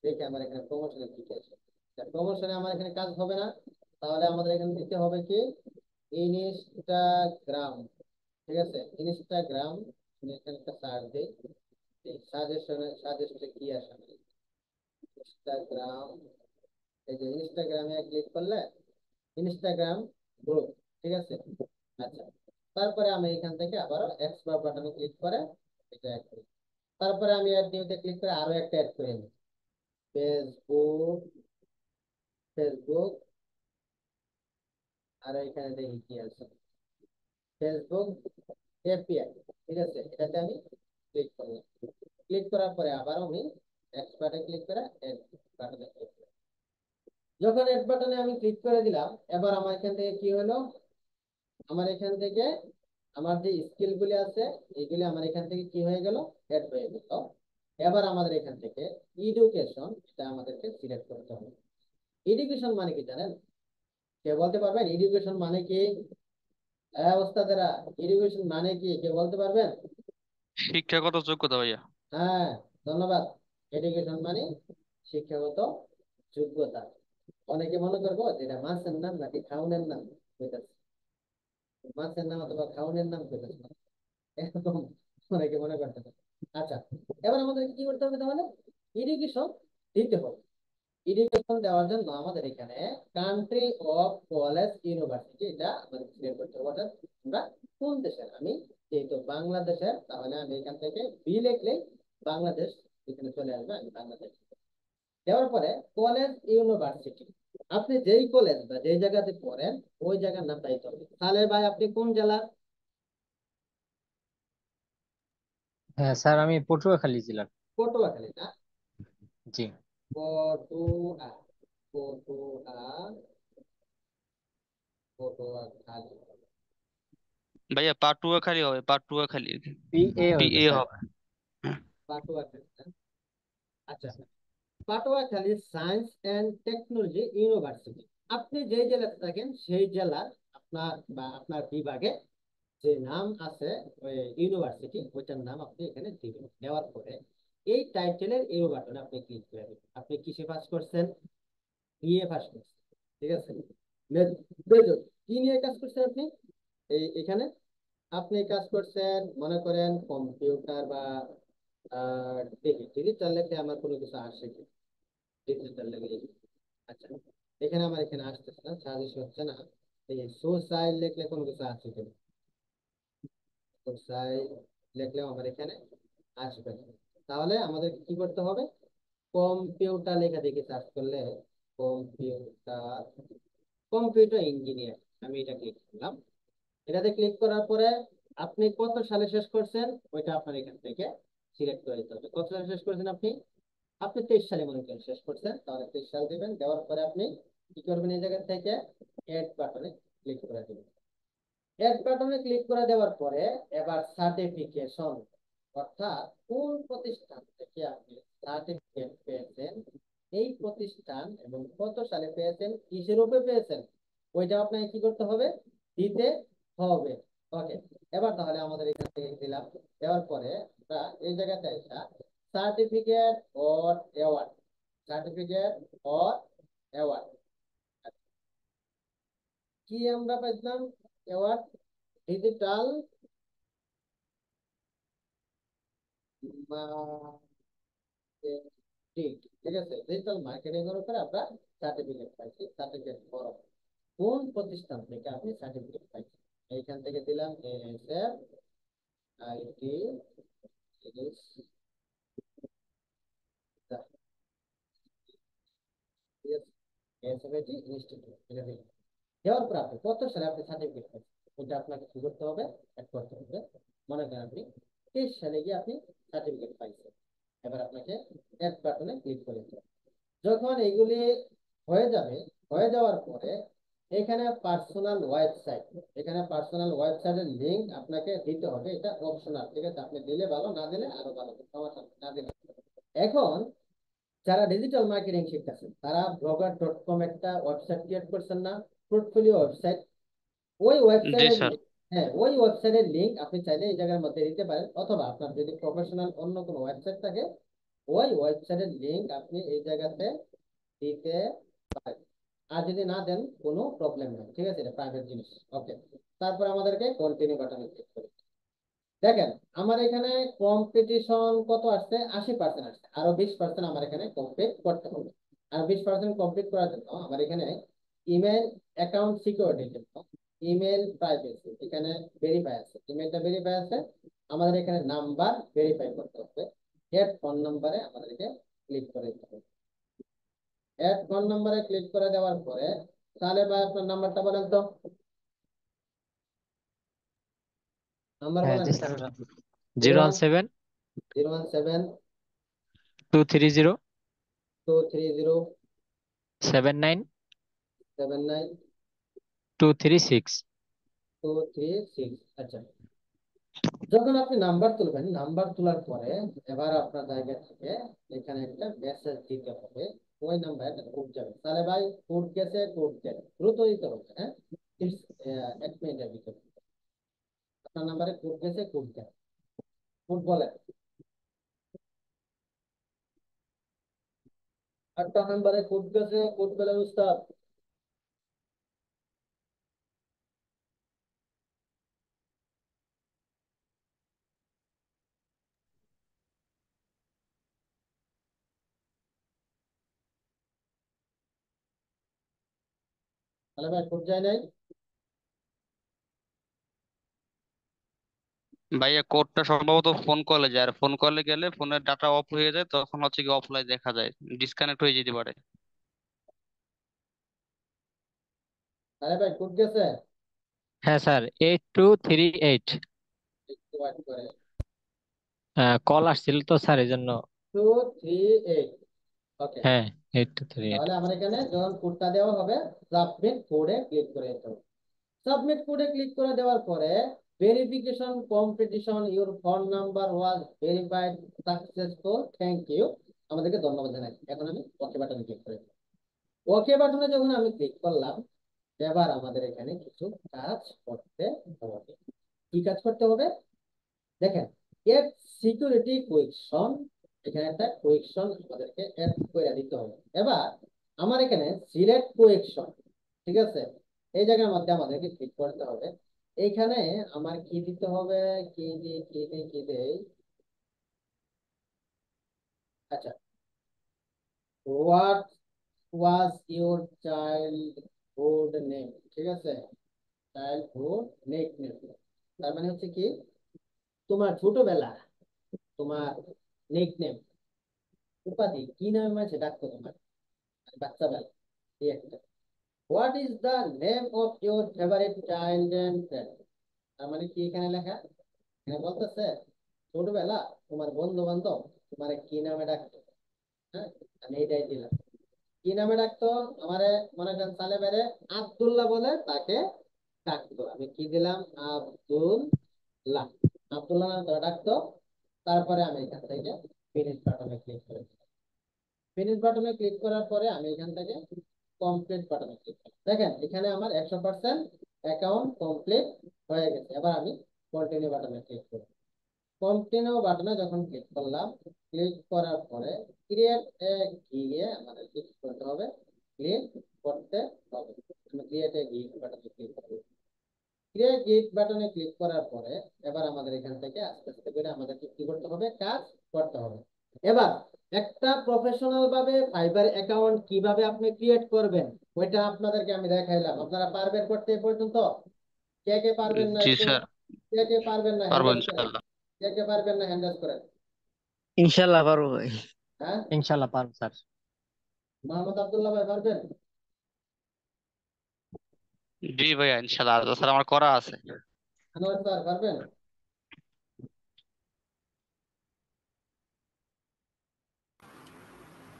দেখি আমার এখানে প্রমোশনে কি কি আছে। প্রমোশনে আমার এখানে কাজ হবে না, তাহলে আমাদের এখানে দিতে হবে কি ইনস্টাগ্রাম। ঠিক আছে, ইনস্টাগ্রাম। আমি এখানে একটা সার্চ দিই, সাজেশনে কি আসে আমার? ইনস্টাগ্রাম। এই যে ইনস্টাগ্রামে ক্লিক করলে ইনস্টাগ্রাম গ্রুপ। ঠিক আছে, আচ্ছা। তারপরে আমি এখান থেকে আবারও এক্সপ্লোর বাটনে ক্লিক করে এটা অ্যাড করি। তারপরে আমি অ্যাড নিউতে ক্লিক করে আরো একটা অ্যাড করে নিই, ফেসবুক। ফেসবুক। আর এখানে দেখি কি আছে, ফেসবুক এপিআই। ঠিক আছে, এটাতে আমি ক্লিক করলাম। ক্লিক করার পরে আবার আমি এক্সপার্টে ক্লিক করে এড বাটনে ক্লিক করি। যখন এড বাটনে আমি ক্লিক করে দিলাম, এবার আমার এখান থেকে কি হলো, আমার এখান থেকে আমার যে স্কিল গুলি আছে এইগুলি আমার এখান থেকে কি হয়ে গেল, এড হয়ে গেল। এবার আমাদের এখান থেকে এডুকেশন, এটা আমাদেরকে সিলেক্ট করতে হবে। এডুকেশন মানে কি জানেন? কে বলতে পারবেন এডুকেশন মানে কি? হ্যাঁ ওস্তাদেরা, এডুকেশন মানে কি কে বলতে পারবেন? শিক্ষাগত যোগ্যতা ভাইয়া। হ্যাঁ, ধন্যবাদ। এডুকেশন মানে শিক্ষাগত যোগ্যতা। অনেকে মনে করবো যে এটা মাছের নাম নাকি খাউনের নাম কইতাছে, মাছের নাম অথবা খাউনের নাম কইতাছে, এরকম অনেকে মনে করতে পারে। আচ্ছা, এবার আমাদের কি করতে হবে তাহলে? এডুকেশন দিতে হবে। এডুকেশন দেওয়ার জন্য আমাদের এখানে কান্ট্রি অফ কলেজ ইউনিভার্সিটি এটা আমাদের সিলেক্ট করতে হবে। অর্থাৎ আমরা কোন দেশের, আমি যেহেতু বাংলাদেশের, তাহলে আমি এখান থেকে বি লিখলেই বাংলাদেশ এখানে চলে আসবে, আমি বাংলাদেশ। দেওয়ার পরে কলেজ ইউনিভার্সিটি, আপনি যেই কলেজ বা যেই জায়গাতে পড়েন ওই জায়গার নামটা দিতে হবে। তাহলে ভাই আপনি কোন জেলা? হ্যাঁ স্যার, আমি পটুয়াখালী জেলার। পটুয়াখালী না? জি। পটুয়া, পটুয়া, পটুয়াখালী। ভাইয়া পাটুয়াখালী হবে, পাটুয়াখালী। পিএ হইবে পিএ স্যার। হবে। হ্যাঁ। পাটুয়াখালী না? আচ্ছা, Patuakhali science and technology university. আপনি যে জেলাতে থাকেন সেই জেলার আপনার বা আপনার বিভাগে যে নাম আছে ওই ইউনিভার্সিটি, ওইটার নাম আপনি এখানে দিবেন। দেওয়ার পরে এই টাইটেলের এই বাটনে আপনি ক্লিক করে দিবেন। আপনি কিসে পাস করছেন? বিএ পাস করছেন। ঠিক আছে, মেজর কি নিয়ে কাজ করছেন আপনি? এখানে আপনি কাজ করছেন মনে করেন কম্পিউটার বা দেখি ডিজিটাল লেখে আমার কোনো কিছু আসে কি? ডিজিটাল লেখে, আচ্ছা। এখানে আমার এখানে আসতেছে না, সাজেশন হচ্ছে না। এই সোসাইল লিখলে কোনো কিছু আসছে কিনা? সোসাইল লিখলেও আমার এখানে আসবে না। তাহলে আমাদের কি করতে হবে? কম্পিউটার লেখা দেখে সার্চ করলে কম্পিউটার, কম্পিউটার ইঞ্জিনিয়ার, আমি এটা ক্লিক করলাম। এটাতে ক্লিক করার পরে আপনি কত সালে শেষ করছেন ওইটা আপনার এখান থেকে সিলেক্ট করে দিতে হবে। কত সালে শেষ করছেন আপনি? আপনি 23 সালে মনে করেন শেষ করছেন, তাহলে 23 সাল দিবেন। দেওয়ার পরে আপনি কি করবেন, এই জায়গা থেকে এড বাটনে ক্লিক করে দিবেন। এড বাটনে ক্লিক করে দেওয়ার পরে এবার সার্টিফিকেশন, অর্থাৎ কোন প্রতিষ্ঠান থেকে আপনি সার্টিফিকেট পেয়েছেন, এই প্রতিষ্ঠান এবং কত সালে পেয়েছেন, কিসের উপরে পেয়েছেন, ওইটা আপনাকে কি করতে হবে, দিতে হবে। ওকে, এবার তাহলে আমাদের এখান থেকে দিলাম। দেওয়ার পরে আমরা এই জায়গাতে আসা certificate or award, certificate or award কি আমরা পাইছিলাম? Award digital marketing. ঠিক আছে, ডিজিটাল মার্কেটিং এর উপরে আমরা সার্টিফিকেট পাইছি। সার্টিফিকেট ফরম কোন প্রতিষ্ঠান থেকে আপনি সার্টিফিকেট পাইছেন, এইখান থেকে দিলাম ASF IT, ASF IT institute, এটা দিলাম। দেওয়ার পর আপনি কত সালে আপনি সার্টিফিকেট পাইছেন ওইটা আপনাকে কি করতে হবে, অ্যাড করতে হবে। মনে করেন আপনি 23 সালে গিয়ে আপনি সার্টিফিকেট পাইছেন, এবার আপনাকে অ্যাড বাটনে ক্লিক করে দিতে হবে। যখন এগুলি হয়ে যাবে, হয়ে যাওয়ার পরে এখানে পার্সোনাল ওয়েবসাইট, এখানে পার্সোনাল ওয়েবসাইটের লিংক আপনাকে দিতে হবে। এটা অপশনাল, ঠিক আছে, আপনি দিলে ভালো, না দিলে আরো ভালো, সমস্যা নেই, না দিলে। এখন যারা ডিজিটাল মার্কেটিং শিখতেছেন তারা blogger.com একটা ওয়েবসাইট ক্রিয়েট করছেন না, পোর্টফোলিও ওয়েবসাইট। ওই জি ওয়েবসাইটের, স্যার। হ্যাঁ ওই ওয়েবসাইটের লিংক আপনি চাইলে এই জায়গার মধ্যে দিতে পারেন, অথবা আপনার যদি প্রফেশনাল অন্য কোনো ওয়েবসাইট থাকে ওই ওয়েবসাইটের লিংক আপনি এই জায়গাতে দিতে পারেন। আর যদি না দেন কোনো প্রবলেম নেই, ঠিক আছে, এটা প্রাইভেট জিনিস। ওকে, তারপর আমাদেরকে কন্টিনিউ বাটনে ক্লিক করি। দেখেন আমার এখানে কম্পিটিশন কত আসছে, 80% আসছে। আরো 20% আমার এখানে কমপ্লিট করতে হবে। আর 20% কমপ্লিট করার জন্য আমার এখানে ইমেল অ্যাকাউন্ট সিকিউরিটির জন্য ইমেল প্রাইভেসি এখানে ভেরিফাই আছে, ইমেলটা ভেরিফাই আছে। আমাদের এখানে নাম্বার ভেরিফাই করতে হবে। এড ফোন নাম্বারে আমাদেরকে ক্লিক করে দিতে হবে। এড ফোন নাম্বারে ক্লিক করে দেওয়ার পরে তাহলে ভাই আপনার নাম্বারটা বলেন তো, নাম্বার হ্যাঁ বলেন। জি sir, zero zero one one seven 017 230 230 79 79 236। 236। আচ্ছা, যখন আপনি নাম্বার তুলবেন, নাম্বার তোলার পরে এবার আপনার জায়গা থেকে এখানে একটা মেসেজ দিতে হবে। ওই নাম্বারে একটা কোড যাবে। তাহলে ভাই কোড গেছে, কোড গেছে, দ্রুত দিতে হবে। হ্যাঁ, It's, 1 মিনিটের ভিতরে আপনার নাম্বারে কোড গেছে, কোড গেছে, কোড বলে। আপনার নাম্বারে কোড গেছে, কোড বলে উস্তাদ। তাহলে ভাই কোড যায় নাই। ভাইয়া কোডটা সম্ভবত ফোন কলে যায়, আর ফোন কলে গেলে ফোনের ডাটা অফ হয়ে যায়, তখন হচ্ছে কি অফলাইন দেখা যায়, ডিসকানেক্ট হয়ে যেতে পারে। তাহলে ভাই কোড গেছে। হ্যাঁ স্যার, 8238 একটু ওয়েট করে। কল আসছিল তো স্যার, এই জন্য। 238। ওকে, হ্যাঁ, 8238। তাহলে আমার এখানে যখন কোডটা দেওয়া হবে সাবমিট কোডে ক্লিক করে দিতে হবে। সাবমিট কোডে ক্লিক করে দেওয়ার পরে verification competition your phone number was verified successful, thank you, আমাদেরকে ধন্যবাদ জানাই। এখন আমি ওকে বাটনে ক্লিক করে দিলাম। ওকে বাটনে যখন আমি ক্লিক করলাম, এবার আমাদের এখানে কিছু কাজ করতে হবে। কি কাজ করতে হবে দেখেন, এর সিকিউরিটি কোয়েকশন, এখানে একটা কোয়েকশন আমাদেরকে অ্যাড করে দিতে হবে। এবার আমার এখানে সিলেক্ট কোয়েকশন, ঠিক আছে, এই জায়গার মধ্যে আমাদেরকে ক্লিক করতে হবে। এইখানে আমার কি দিতে হবে, কি দিই। আচ্ছা, what was your childhood name, ঠিক আছে, চাইল্ডহুড নেম। তার মানে হচ্ছে কি, তোমার ছোটবেলা, তোমার নেম, উপাধি কি নামে মাঝে ডাকতো তোমার বাচ্চা বেলা, এই একটা। What is the name of your favourite child and friend, তার মানে কি এখানে লেখা, এখানে বলতেছে ছোটবেলা তোমার বন্ধু বান্ধব তোমার কি নামে ডাকতো। হ্যাঁ, আমি এটাই দিলাম। কি নামে ডাকতো আমারে, মনে করেন সালে বেড়ে আব্দুল্লাহ বলে তাকে ডাকতো। আমি কি দিলাম, আব্দুল্লাহ, আব্দুল্লাহ নাম ধরে ডাকতো। তারপরে আমি এখান থেকে ফিনিশ বাটনে ক্লিক করে দিলাম। ফিনিশ বাটনে ক্লিক করার পরে আমি এখান থেকে কমপ্লিট বাটনে ক্লিক করি। দেখেন এখানে আমার 100% অ্যাকাউন্ট কমপ্লিট হয়ে গেছে। এবার আমি কন্টিনিউ বাটনে ক্লিক করি। কন্টিনিউ বাটনে যখন ক্লিক করলাম, ক্লিক করার পরে ক্রিয়েট এ গিয়ে আমাদের কি করতে হবে, ক্লিক করতে হবে। আমি ক্রিয়েট এ গিগ বাটনে ক্লিক করব। ক্রিয়েট গিগ বাটনে ক্লিক করার পরে এবার আমাদের এখান থেকে আস্তে আস্তে করে আমাদেরকে কি করতে হবে, কাজ করতে হবে। এবার একটা প্রফেশনাল ভাবে ফাইবার অ্যাকাউন্ট কিভাবে আপনি ক্রিয়েট করবেন ওইটা আপনাদেরকে আমি দেখাইলাম। আপনারা পারবেন করতে এ পর্যন্ত? কে কে পারবেন না জি একটু, স্যার, কে কে পারবেন না হ্যান্ড পারবো রাইজ করেন, ইনশাল্লাহ। কে কে পারবেন না হ্যান্ড রাইজ করেন। ইনশাল্লাহ পারবো ভাই। হ্যাঁ, ইনশাল্লাহ পারবো স্যার। মোহাম্মদ আব্দুল্লাহ ভাই পারবেন? জি ভাইয়া ইনশাল্লাহ, স্যার আমার করা আছে। আনোয়ার স্যার পারবেন?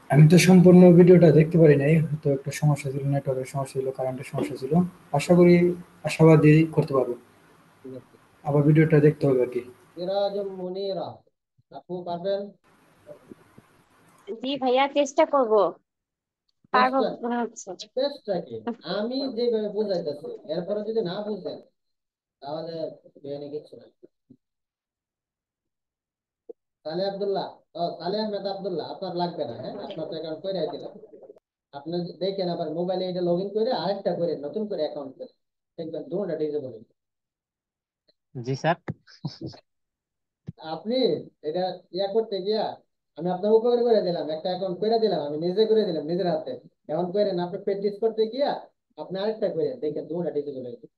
আমি তো সম্পূর্ণ ভিডিওটা দেখতে পারি নাই, হয়তো একটা সমস্যা ছিল, নেটওয়ার্কের সমস্যা ছিল, কারেন্টের সমস্যা ছিল। আশা করি, আশাবাদী করতে পারবো। ঠিক আছে। আবার ভিডিওটা দেখতে হবে আর কি। সিরাজ মুনিরা আপু পারবেন? জি ভাইয়া, চেষ্টা করব। পারবো চেষ্টা, মনে হচ্ছে। চেষ্টা কি, আমি যেভাবে বুঝাইতেছি এরপরে যদি না বুঝেন তাহলে বেআইনি কিচ্ছু না। সালে আব্দুল্লাহ, ও সালে আহমেদ আব্দুল্লাহ, আপনার লাগবে না। হ্যাঁ, আপনার তো অ্যাকাউন্ট করে দিলাম। আপনি দেখেন আবার মোবাইলে এটা লগ ইন করে আরেকটা করে নতুন করে অ্যাকাউন্ট করে দেখবেন দুটোটা ডিজেবল। জি স্যার। আপনি এটা ইয়া করতে গিয়া আমি আপনার উপকার করে দিলাম, একটা অ্যাকাউন্ট করে দিলাম, আমি নিজে করে দিলাম নিজের হাতে। এখন করেন আপনি প্র্যাকটিস করতে গিয়া আপনি আরেকটা করে দেখেন দুটোটা ডিজেবল হয়ে গেছে।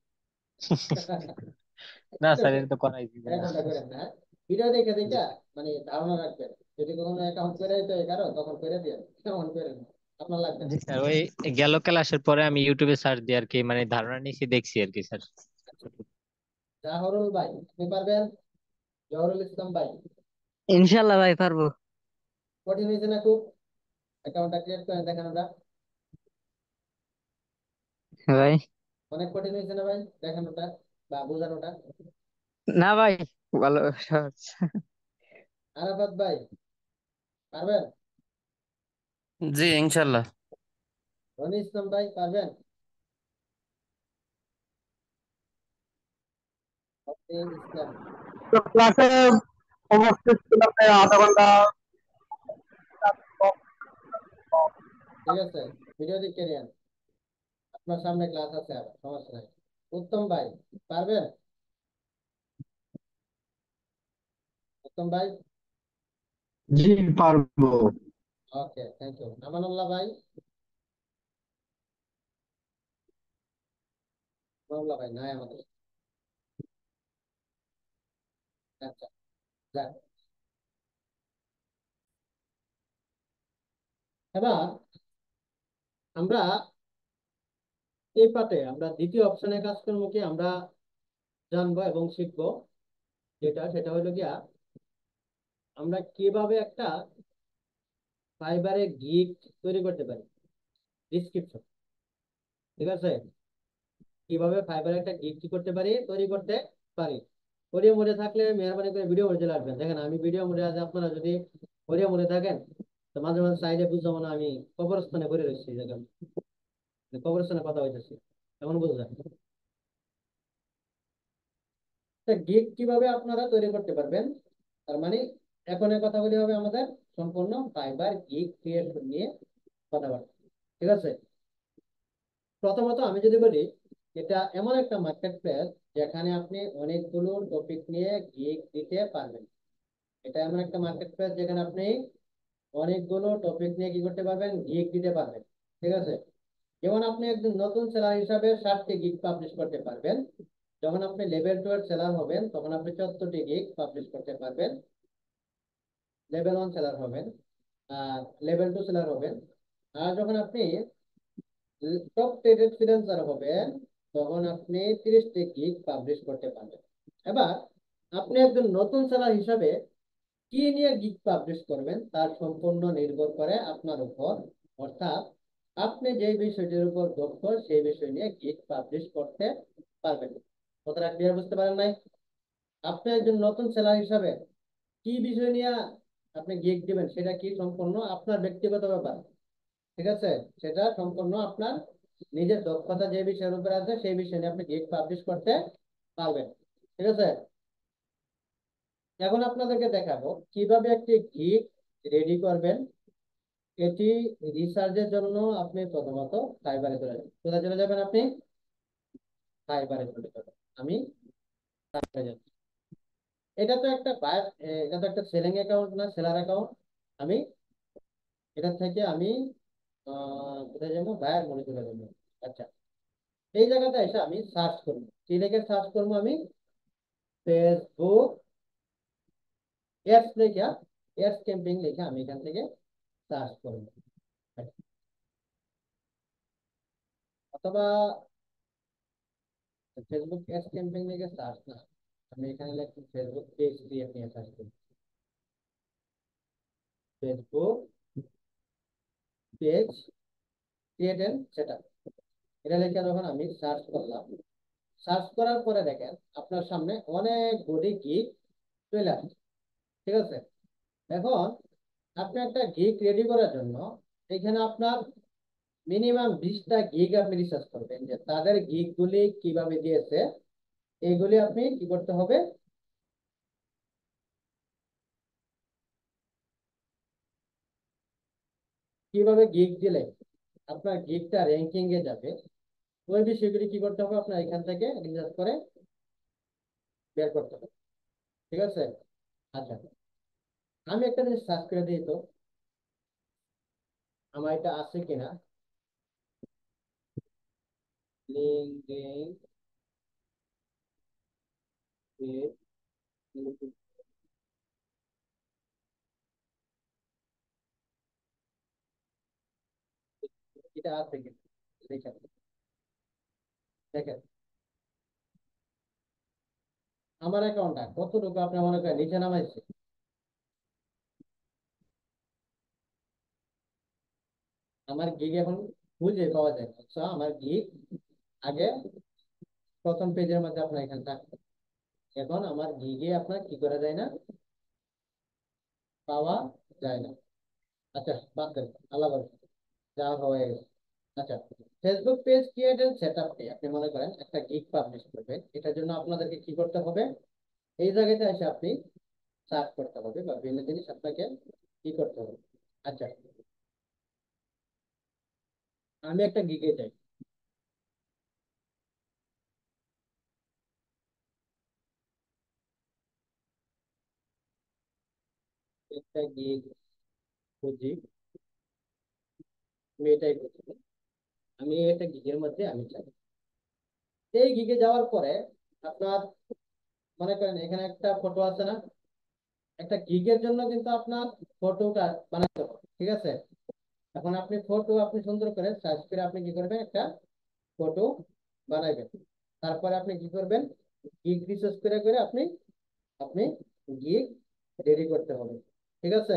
না ঠিক স্যার, আছে, এটা তো করাই দিবে না। এরকমটা করেন না। ভিডিও দেখে জি। দেখে মানে ধারণা রাখবেন, যদি কখনো অ্যাকাউন্ট করে দিতে হয় কারো তখন করে দিয়ে এমন করেন না। আপনার লাগবে না। জি স্যার, ওই গেল ক্লাসের পরে আমি ইউটিউবে সার্চ দিয়ে আর কি মানে ধারণা নিয়েছি, দেখছি আর কি স্যার। জাহরুল ভাই আপনি পারবেন? জহরুল ইসলাম ভাই, ইনশাল্লাহ ভাই পারবো। কঠিন হয়েছে না খুব? অ্যাকাউন্টটা ক্রিয়েট করে দেখেন ওটা। ভাই অনেক কঠিন হয়েছে না ভাই দেখানোটা বা বোঝানোটা? না ভাই, ভালো সহজ। আরাফাত ভাই পারবেন? জি ইনশাল্লাহ। রনি ইসলাম ভাই পারবেন? আপনি ইসলাম, তো ক্লাসে উপস্থিত ছিল প্রায় আধা ঘন্টা। ঠিক আছে, ভিডিও দেখে নিন, আপনার সামনে ক্লাস আছে, আবার সমস্যা নাই। উত্তম ভাই পারবেন? উত্তম ভাই, জি পারবো। Okay thank you. আমানুল্লাহ ভাই, আমানুল্লাহ ভাই নাই আমাদের। আচ্ছা, যাক। এবার আমরা এই পার্টে আমরা দ্বিতীয় অপশনে কাজ করবো কি আমরা জানবো এবং শিখবো, সেটা হলো গিয়া আমরা কিভাবে একটা ফাইবারে গিগ তৈরি করতে পারি, ডিসক্রিপশন। ঠিক আছে, কিভাবে ফাইবারে একটা গিগ কি করতে পারি, তৈরি করতে পারি। অডিও মোডে থাকলে মেহরবানি করে ভিডিও মোডে চলে আসবেন। দেখেন আমি ভিডিও মোডে আছি, আপনারা যদি অডিও মোডে থাকেন তো মাঝে মাঝে সাইডে বুঝবো না আমি কবরস্থানে ঘুরে রয়েছি, দেখেন কবরস্থানে কথা হইতেছি, এমন বুঝলেন। গিগ কিভাবে আপনারা তৈরি করতে পারবেন, তার মানে এখন এই কথাগুলি হবে আমাদের সম্পূর্ণ ফাইবার গিগ ক্রিয়েশন নিয়ে কথাবার্তা। ঠিক আছে, প্রথমত আমি যদি বলি এটা এমন একটা মার্কেট প্লেস যেখানে আপনি অনেকগুলো টপিক নিয়ে গিগ দিতে পারবেন। এটা এমন একটা মার্কেট প্লেস যেখানে আপনি অনেকগুলো টপিক নিয়ে কি করতে পারবেন, গিগ দিতে পারবেন। ঠিক আছে, যেমন আপনি একজন নতুন সেলার হিসাবে 60টি গিগ পাবলিশ করতে পারবেন। যখন আপনি লেভেল 2 এর সেলার হবেন তখন আপনি 14টি গিগ পাবলিশ করতে পারবেন। লেভেল 1 সেলার হবেন আর লেভেল 2 সেলার হবেন। আর যখন আপনি টপ ট্রেডেড ফ্রিল্যান্সার হবেন তখন আপনি 30টি গিগ পাবলিশ করতে পারবেন। এবার আপনি একজন নতুন সেলার হিসাবে কি নিয়ে গিগ পাবলিশ করবেন তার সম্পূর্ণ নির্ভর করে আপনার উপর। অর্থাৎ আপনি যে বিষয়টির উপর দক্ষ সেই বিষয় নিয়ে গিগ পাবলিশ করতে পারবেন। কথাটা ক্লিয়ার বুঝতে পারেন নাই? আপনি একজন নতুন সেলার হিসাবে কি বিষয় নিয়ে আপনি গিগ দিবেন সেটা কি সম্পূর্ণ আপনার ব্যক্তিগত ব্যাপার। ঠিক আছে, সেটা সম্পূর্ণ আপনার নিজের দক্ষতা যে বিষয়ের উপর আছে সেই বিষয় নিয়ে আপনি গিগ পাবলিশ করতে পারবেন। ঠিক আছে, এখন আপনাদেরকে দেখাবো কিভাবে একটি গিগ রেডি করবেন। এটি রিসার্চের জন্য আপনি প্রথমত ফাইবারে চলে যাবেন। কোথায় চলে যাবেন আপনি? ফাইবারে চলে যাবেন। আমি ফাইবারে যাচ্ছি। এটা তো একটা বায়ার, এটা তো একটা সেলিং অ্যাকাউন্ট না সেলার অ্যাকাউন্ট। আমি এটা থেকে আমি কোথায় যাবো, বায়ার মোডে চলে যাবো। আচ্ছা, এই জায়গাতে এসে আমি সার্চ করবো, কি লিখে সার্চ করবো আমি? ফেসবুক এডস লিখে, এডস ক্যাম্পিং লিখে আমি এখান থেকে সার্চ করবো। অথবা ফেসবুক এডস ক্যাম্পিং লিখে সার্চ না, আমি এখানে লিখছি ফেসবুক পেজ ক্রিয়েট নিয়ে সার্চ করি। Facebook page create and setup, এটা লিখে যখন আমি সার্চ করলাম, সার্চ করার পরে দেখেন আপনার সামনে অনেকগুলি গিগ চলে আসছে। ঠিক আছে, এখন আপনি একটা গিগ রেডি করার জন্য এখানে আপনার মিনিমাম 20টা গিগ আপনি রিসার্চ করবেন যে তাদের গিগ গুলি কিভাবে দিয়েছে, এইগুলি আপনি কি করতে হবে, কিভাবে গিগ দিলে আপনার গিগটা র্যাঙ্কিং এ যাবে, ওই বিষয়গুলি কি করতে হবে, আপনার এখান থেকে রিসার্চ করে বের করতে হবে। ঠিক আছে? আচ্ছা, আমি একটা জিনিস সার্চ করে দিই তো, আমার এটা আছে কিনা। লিঙ্কডইন পেজ, এটা আছে কিনা দেখেন। দেখেন আমার অ্যাকাউন্টটা কতটুকু আপনার মনে করেন নিচে নামাইছে। আমার গিগ এখন খুঁজে পাওয়া যায় না। আচ্ছা, আমার গিগ আগে প্রথম পেজের মধ্যে আপনার এখানে থাকতো, এখন আমার গিগে আপনার কি করা যায় না, পাওয়া যায় না। আচ্ছা বাদ দেন, আল্লাহ ভরসা, যা হয়ে গেছে। আচ্ছা, ফেসবুক পেজ ক্রিয়েটেড সেটআপে আপনি মনে করেন একটা গিগ পাবলিশ করবেন, এটার জন্য আপনাদেরকে কি করতে হবে, এই জায়গাতে এসে আপনি সার্চ করতে হবে বা বিভিন্ন জিনিস আপনাকে কি করতে হবে। আচ্ছা, আমি একটা গিগে যাই, একটা গিগ খুঁজি, আমি এটাই খুঁজি, আমি একটা গিগের মধ্যে আমি চাই। এই গিগে যাওয়ার পরে আপনার মনে করেন এখানে একটা ফটো আছে না, একটা গিগের জন্য কিন্তু আপনার ফটোটা বানাতে হবে। ঠিক আছে? এখন আপনি ফটো আপনি সুন্দর করে সার্চ করে আপনি কি করবেন, একটা ফটো বানাইবেন। তারপরে আপনি কি করবেন, গিগ রিসার্চ করে করে আপনি আপনি গিগ রেডি করতে হবে। ঠিক আছে?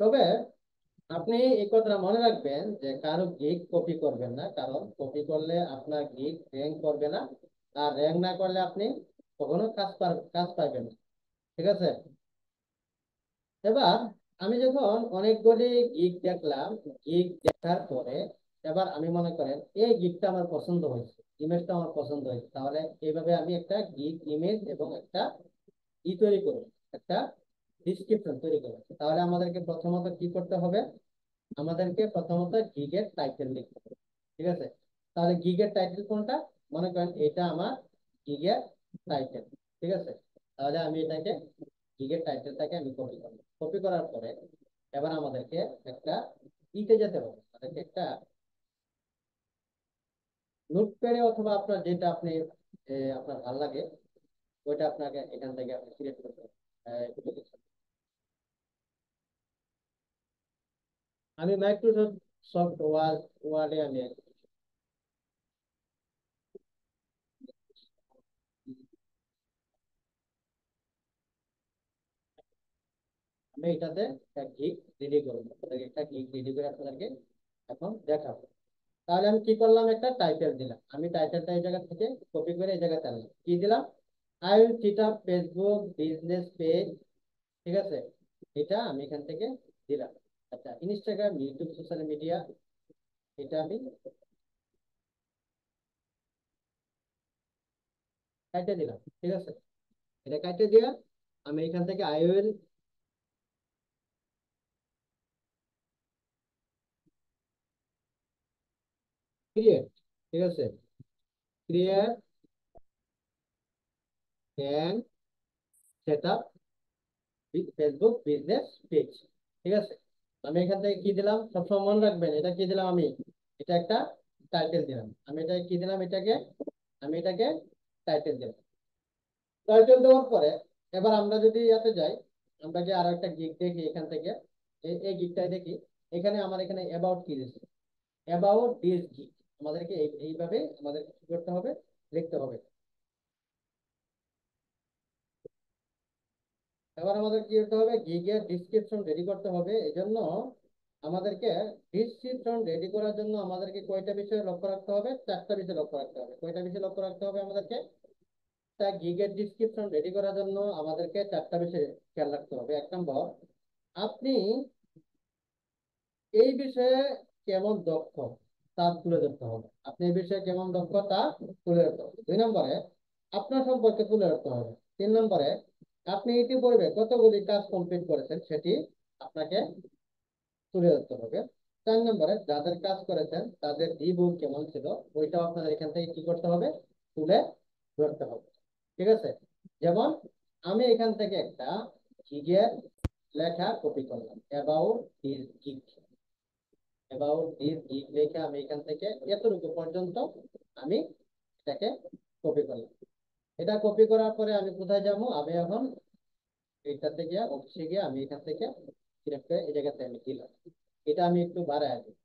তবে আপনি এই কথাটা মনে রাখবেন যে কারো গিগ কপি করবেন না, কারণ কপি করলে আপনার গিগ র্যাঙ্ক করবে না, আর র্যাঙ্ক না করলে আপনি কখনো কাজ পাইবেন না। ঠিক আছে? এবার আমি যখন অনেকগুলি গিগ দেখলাম, গিগ দেখার পরে এবার আমি মনে করেন এই গিগটা আমার পছন্দ হয়েছে, ইমেজটা আমার পছন্দ হয়েছে, তাহলে এইভাবে আমি একটা গিগ ইমেজ এবং একটা তৈরি করব, একটা ডিসক্রিপশন তৈরি করব। তাহলে আমাদেরকে প্রথমত কি করতে হবে, আমাদেরকে প্রথমত গিগের টাইটেল লিখতে হবে। ঠিক আছে? তাহলে গিগের টাইটেল কোনটা, মনে করেন এটা আমার গিগের টাইটেল। ঠিক আছে? তাহলে আমি এটাকে গিগের টাইটেলটাকে আমি কপি করব, কপি করার পরে এবার আমাদেরকে একটা ইতে যেতে হবে, আমাদেরকে একটা নোটপ্যাডে অথবা আপনার যেটা আপনি আপনার ভালো লাগে ওইটা আপনাকে এখান থেকে আপনি সিলেক্ট করতে হবে। আমি মাইক্রোসফট ওয়ার্ডে আমি এটাতে একটা গিগ রেডি করবো, আপনাদেরকে একটা গিগ রেডি করে আপনাদেরকে এখন দেখাবো। তাহলে আমি কি করলাম, একটা টাইটেল দিলাম, আমি টাইটেলটা এই জায়গা থেকে কপি করে এই জায়গাতে আনলাম, কি দিলাম, I will set up Facebook business page. ঠিক আছে? এটা আমি এখান থেকে দিলাম। আচ্ছা, ইনস্টাগ্রাম ইউটিউব সোশ্যাল মিডিয়া, এটা আমি কাটে দিলাম। ঠিক আছে? এটা কাটে দিয়ে আমি এখান থেকে আই উইল ক্রিয়েট। ঠিক আছে? Create and set up Facebook business page. ঠিক আছে? আমি এখান থেকে কি দিলাম, সবসময় মনে রাখবেন এটা কি দিলাম, আমি এটা একটা টাইটেল দিলাম, আমি এটা কি দিলাম, এটাকে আমি এটাকে টাইটেল দিলাম। টাইটেল দেওয়ার পরে এবার আমরা যদি ইয়াতে যাই, আমরা যে আরো একটা গিগ দেখি এখান থেকে, এই গিগটাই দেখি, এখানে আমার এখানে অ্যাবাউট কি দিচ্ছে, অ্যাবাউট দিস গিগ। আমাদেরকে এইভাবে আমাদের কি করতে হবে, লিখতে হবে। এবার আমাদের কি করতে হবে, গিগের ডিসক্রিপশন রেডি করতে হবে। এই জন্য আমাদেরকে ডিসক্রিপশন রেডি করার জন্য আমাদেরকে কয়টা বিষয় লক্ষ্য রাখতে হবে, চারটা বিষয় লক্ষ্য রাখতে হবে। কয়টা বিষয় লক্ষ্য রাখতে হবে আমাদেরকে, তা গিগের ডিসক্রিপশন রেডি করার জন্য আমাদেরকে চারটা বিষয় খেয়াল রাখতে হবে। এক নম্বর, আপনি এই বিষয়ে কেমন দক্ষ তা তুলে ধরতে হবে, আপনি এই বিষয়ে কেমন দক্ষ তা তুলে ধরতে হবে। দুই নম্বরে, আপনার সম্পর্কে তুলে ধরতে হবে। তিন নম্বরে, আপনি ইতিপূর্বে কতগুলি কাজ কমপ্লিট করেছেন সেটি আপনাকে তুলে ধরতে হবে। 4 নম্বরে যাদের কাজ করেছেন তাদের ভিউ কেমন ছিল ওইটাও আপনাদের এখান থেকে কি করতে হবে, তুলে ধরতে হবে। ঠিক আছে, যেমন আমি এখান থেকে একটা গিগের লেখা কপি করলাম, about this gig. About this gig লেখা আমি এখান থেকে এতটুকু পর্যন্ত আমি এটাকে কপি করলাম। এটা কপি করার পরে আমি কোথায় যাবো, আমি এখন এইটাতে গিয়ে অফিসে গিয়ে আমি এখান থেকে সিলেক্ট করে এই জায়গাতে আমি দিলাম। এটা আমি একটু বাড়ায় দিই,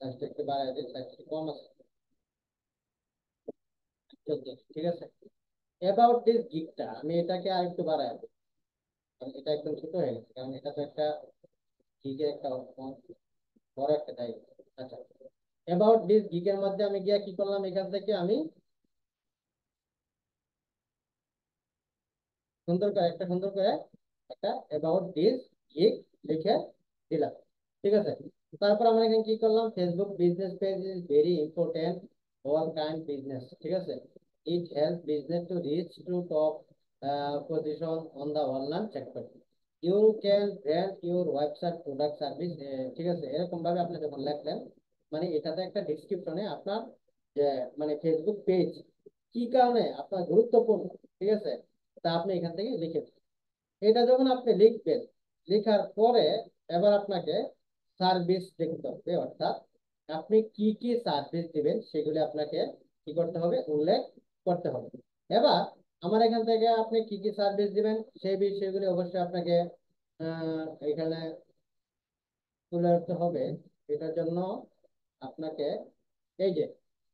সাইজটা একটু বাড়ায় দিই, সাইজটা কম আছে 14। ঠিক আছে, অ্যাবাউট দিস গিগটা আমি এটাকে আর একটু বাড়ায় দিই, কারণ এটা একদম ছোট হয়ে গেছে, কারণ এটা তো একটা গিগের একটা বড় একটা জায়গা। আচ্ছা, অ্যাবাউট দিস গিগের মধ্যে আমি গিয়ে কি করলাম, এখান থেকে আমি সুন্দর করে একটা অ্যাবাউট দিস গিগ লিখে দিলাম। ঠিক আছে, তারপর আমরা এখানে কি করলাম, Facebook business page is very important all kind business. ঠিক আছে, it help business to reach to top position on the online sector. You can brand your website product service. ঠিক আছে, এরকম ভাবে আপনি যখন লেখলেন, মানে এটাতে একটা ডিসক্রিপশনে আপনার যে মানে ফেসবুক পেজ কি কারণে আপনার গুরুত্বপূর্ণ, ঠিক আছে, তা আপনি এখান থেকে লিখে দিন। এটা যখন আপনি লিখবেন, লেখার পরে এবার আপনাকে সার্ভিস দেখতে হবে, অর্থাৎ আপনি কি কি সার্ভিস দিবেন সেগুলি আপনাকে কি করতে হবে, উল্লেখ করতে হবে। এবার আমার এখান থেকে আপনি কি কি সার্ভিস দিবেন সেই বিষয়গুলি অবশ্যই আপনাকে এখানে তুলে ধরতে হবে। এটার জন্য আপনাকে এই যে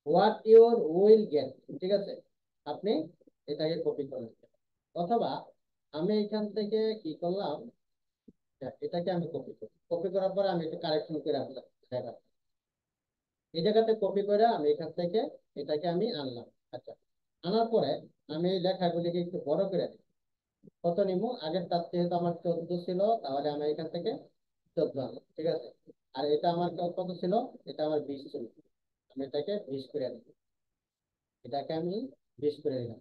হোয়াট ইউর উইল গেট, ঠিক আছে, আপনি এটাকে কপি করে নেবেন। অথবা আমি এখান থেকে কি করলাম, এটাকে আমি কপি করার পরে আমি একটু কারেকশন করে রাখলাম জায়গা, এই জায়গাতে কপি করে আমি এখান থেকে এটাকে আমি আনলাম। আচ্ছা, আনার পরে আমি এই লেখাগুলিকে একটু বড় করে দিই। কত নিব, আগের তার যেহেতু আমার 14 ছিল, তাহলে আমি এখান থেকে 14 আনলাম। ঠিক আছে, আর এটা আমার কত ছিল, এটা আমার 20 ছিল, আমি এটাকে 20 করে দিই। এটাকে আমি 20 করে দিলাম।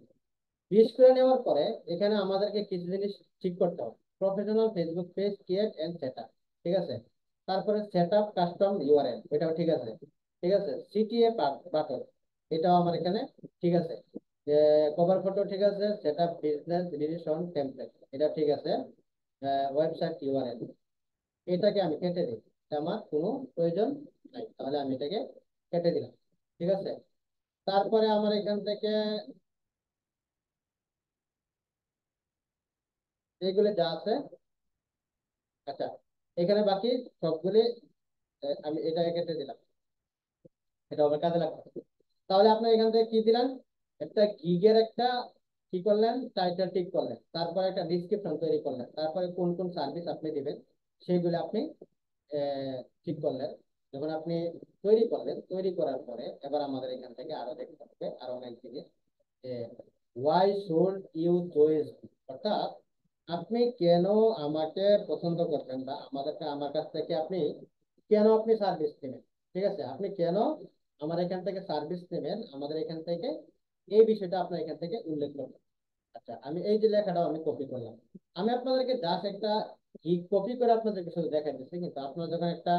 20 করে নেওয়ার পরে এখানে আমাদেরকে কিছু জিনিস ঠিক করতে হবে। Professional Facebook page create and set up. ঠিক আছে, তারপরে সেট আপ কাস্টম ইউআরএল, এটাও ঠিক আছে। ঠিক আছে, সিটিএ বাটন, এটাও আমার এখানে ঠিক আছে। কভার ফটো ঠিক আছে, set up business relation template, এটা ঠিক আছে। ওয়েবসাইট ইউআরএল, এটাকে আমি কেটে দিই, এটা আমার কোনো প্রয়োজন নাই, তাহলে আমি এটাকে কেটে দিলাম। ঠিক আছে, তারপরে আমার এখান থেকে এইগুলো যা আছে, আচ্ছা, এখানে বাকি সবগুলি আমি এটাকে কেটে দিলাম, এটা আমার কাজে লাগবে। তাহলে আপনি এখান থেকে কি দিলেন, একটা গিগের একটা কি করলেন, টাইটেল ঠিক করলেন, তারপরে একটা ডিসক্রিপশন তৈরি করলেন, তারপরে কোন কোন সার্ভিস আপনি দিবেন সেইগুলো আপনি ঠিক করলেন। যখন আপনি তৈরি করলেন, তৈরি করার পরে এবার আমাদের এখান থেকে আরো দেখতে হবে আরো অনেক জিনিস, ওয়াই শুড ইউ চয়েস, অর্থাৎ আপনি কেন আমাকে পছন্দ করবেন, বা আমার কাছ থেকে আপনি কেন আপনি সার্ভিস নেবেন। ঠিক আছে, আপনি কেন আমার এখান থেকে সার্ভিস নেবেন, আমাদের এখান থেকে এই বিষয়টা আপনার এখান থেকে উল্লেখ করবেন। আচ্ছা, আমি এই যে লেখাটাও আমি কপি করলাম। আমি আপনাদেরকে জাস্ট একটা কপি করে আপনাদেরকে শুধু দেখাই দিচ্ছি, কিন্তু আপনারা যখন একটা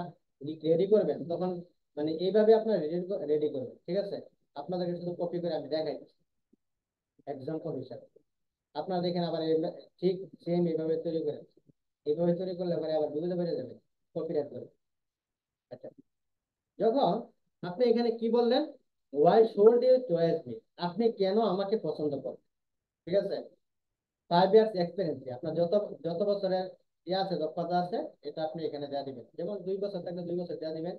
রেডি করবেন তখন মানে এইভাবে আপনার রেডি করবেন। ঠিক আছে, আপনাদেরকে শুধু কপি করে আমি দেখাই দিচ্ছি এক্সাম্পল হিসাবে। আপনারা দেখেন আবার ঠিক সেম এইভাবে তৈরি করে, এইভাবে তৈরি করলে পরে আবার বুঝতে পেরে যাবে কপিরাইট করে। আচ্ছা, যখন আপনি এখানে কি বললেন, why should you choice me, আপনি কেন আমাকে পছন্দ করেন। ঠিক আছে, 5 ইয়ার্স এক্সপিরিয়েন্স, আপনার যত যত বছরের ইয়ে আছে, দক্ষতা আছে, এটা আপনি এখানে দেওয়া দিবেন। যেমন 2 বছর থাকলে 2 বছর দেওয়া দিবেন।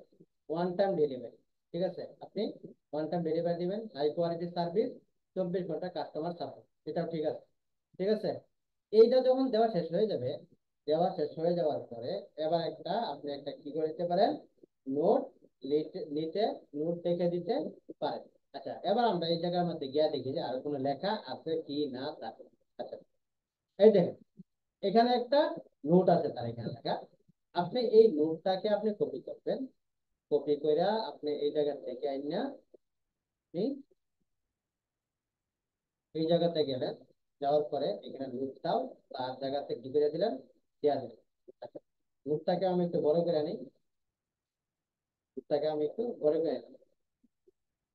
ওয়ান টাইম ডেলিভারি, ঠিক আছে, আপনি ওয়ান টাইম ডেলিভারি দিবেন। হাই কোয়ালিটি সার্ভিস, 24 ঘন্টা কাস্টমার সাপোর্ট, এটাও ঠিক আছে। ঠিক আছে, এইটা যখন দেওয়া শেষ হয়ে যাওয়ার পরে এবার আপনি একটা কি করে দিতে পারেন, নোট নিতে নোট লিখে দিতে পারেন। আচ্ছা, এবার আমরা এই জায়গার মধ্যে গিয়ে দেখি যে আর কোনো লেখা আছে কি না তা। আচ্ছা, এই দেখেন এখানে একটা নোট আছে, তার এখানে লেখা। আপনি এই নোটটাকে আপনি কপি করবেন, কপি করে আপনি এই জায়গা থেকে আইনা আপনি এই জায়গাতে গেলেন, যাওয়ার পরে এখানে নোটটাও তার জায়গাতে কি করে দিলেন, দেওয়া দিলেন। আচ্ছা, নোটটাকে আমি একটু বড় করে নিই, নোটটাকে আমি একটু বড় করে নিই।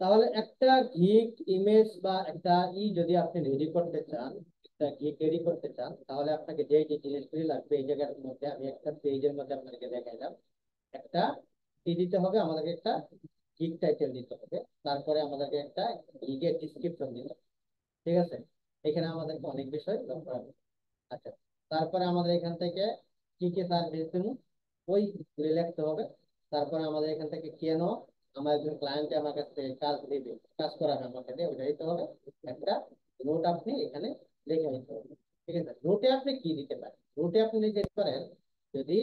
তাহলে একটা গিগ ইমেজ বা একটা যদি আপনি রেডি করতে চান, একটা গিগ রেডি করতে চান, তাহলে আপনাকে যে যে জিনিসগুলি লাগবে এই জায়গার মধ্যে আমি একটা পেজের মধ্যে আপনাকে দেখাইলাম। একটা কি দিতে হবে, আমাদেরকে একটা গিগ টাইটেল দিতে হবে, তারপরে আমাদেরকে একটা গিগের ডিসক্রিপশন দিতে হবে। ঠিক আছে, এখানে আমাদেরকে অনেক বিষয় লক্ষ্য রাখতে হবে। আচ্ছা, তারপরে আমাদের এখান থেকে কি কি সার্ভিস দেবো ওই লিখতে হবে। তারপরে আমাদের এখান থেকে কেন আমার একজন ক্লায়েন্টে আমার কাছ থেকে কাজ দেবে, কাজ করাবে আমাকে দিয়ে, ওইটা দিতে হবে। একটা নোট আপনি এখানে লিখে নিতে হবে। ঠিক আছে, নোটে আপনি কি দিতে পারেন, নোটে আপনি লিখে দিতে পারেন যদি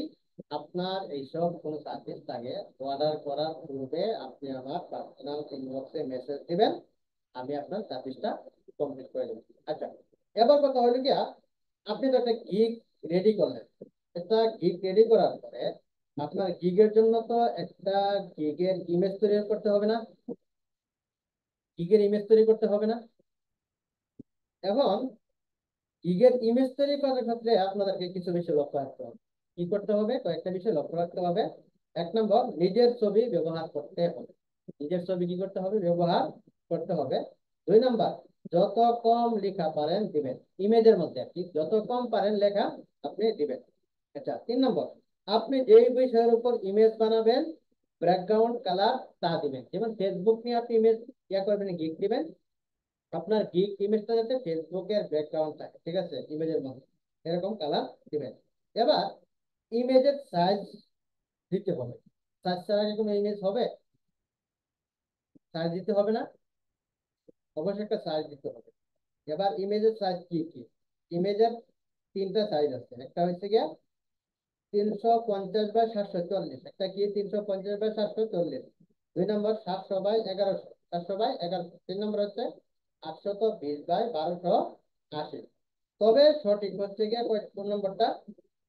আপনার এইসব কোনো সার্ভিস থাকে, অর্ডার করার পূর্বে আপনি আমার পার্সোনাল ইনবক্সে মেসেজ দিবেন, আমি আপনার সার্ভিসটা কমপ্লিট করে দেবো। আচ্ছা, এবার কথা হলো গিয়া, আপনি তো একটা গিগ রেডি করলেন, একটা গিগ রেডি করার পরে আপনার গিগের জন্য তো একটা গিগের ইমেজ তৈরি করতে হবে না, গিগের ইমেজ তৈরি করতে হবে না। এখন গিগের ইমেজ তৈরি করার ক্ষেত্রে আপনাদেরকে কিছু বিষয় লক্ষ্য রাখতে হবে। কি করতে হবে, কয়েকটা বিষয় লক্ষ্য রাখতে হবে। এক নম্বর, নিজের ছবি ব্যবহার করতে হবে, নিজের ছবি কি করতে হবে, ব্যবহার করতে হবে। দুই নম্বর, যত কম লেখা পারেন দিবেন, ইমেজের মধ্যে আর কি, যত কম পারেন লেখা আপনি দিবেন। আচ্ছা, তিন নম্বর, আপনি যেই বিষয়ের উপর ইমেজ বানাবেন ব্যাকগ্রাউন্ড কালার তা দিবেন। যেমন ফেসবুক নিয়ে আপনি ইমেজ করবেন, গিগ দিবেন, আপনার গিগ ইমেজটা যাতে ফেসবুকের ব্যাকগ্রাউন্ড থাকে, ঠিক আছে, ইমেজের মধ্যে এরকম কালার দিবেন। এবার ইমেজের সাইজ দিতে হবে, সাইজ ছাড়া কি কোনো ইমেজ হবে, সাইজ দিতে হবে না, অবশ্যই একটা সাইজ দিতে হবে। এবার ইমেজের সাইজ কি কি, ইমেজের তিনটা সাইজ আছে, একটা হচ্ছে গিয়া 350 বাই 740, একটা কি 350 বাই 740। দুই নম্বর 700 বাই 1100, 700 বাই 1100। তিন নম্বর হচ্ছে 820 বাই 1280। তবে সঠিক হচ্ছে গিয়ে কোন নম্বরটা,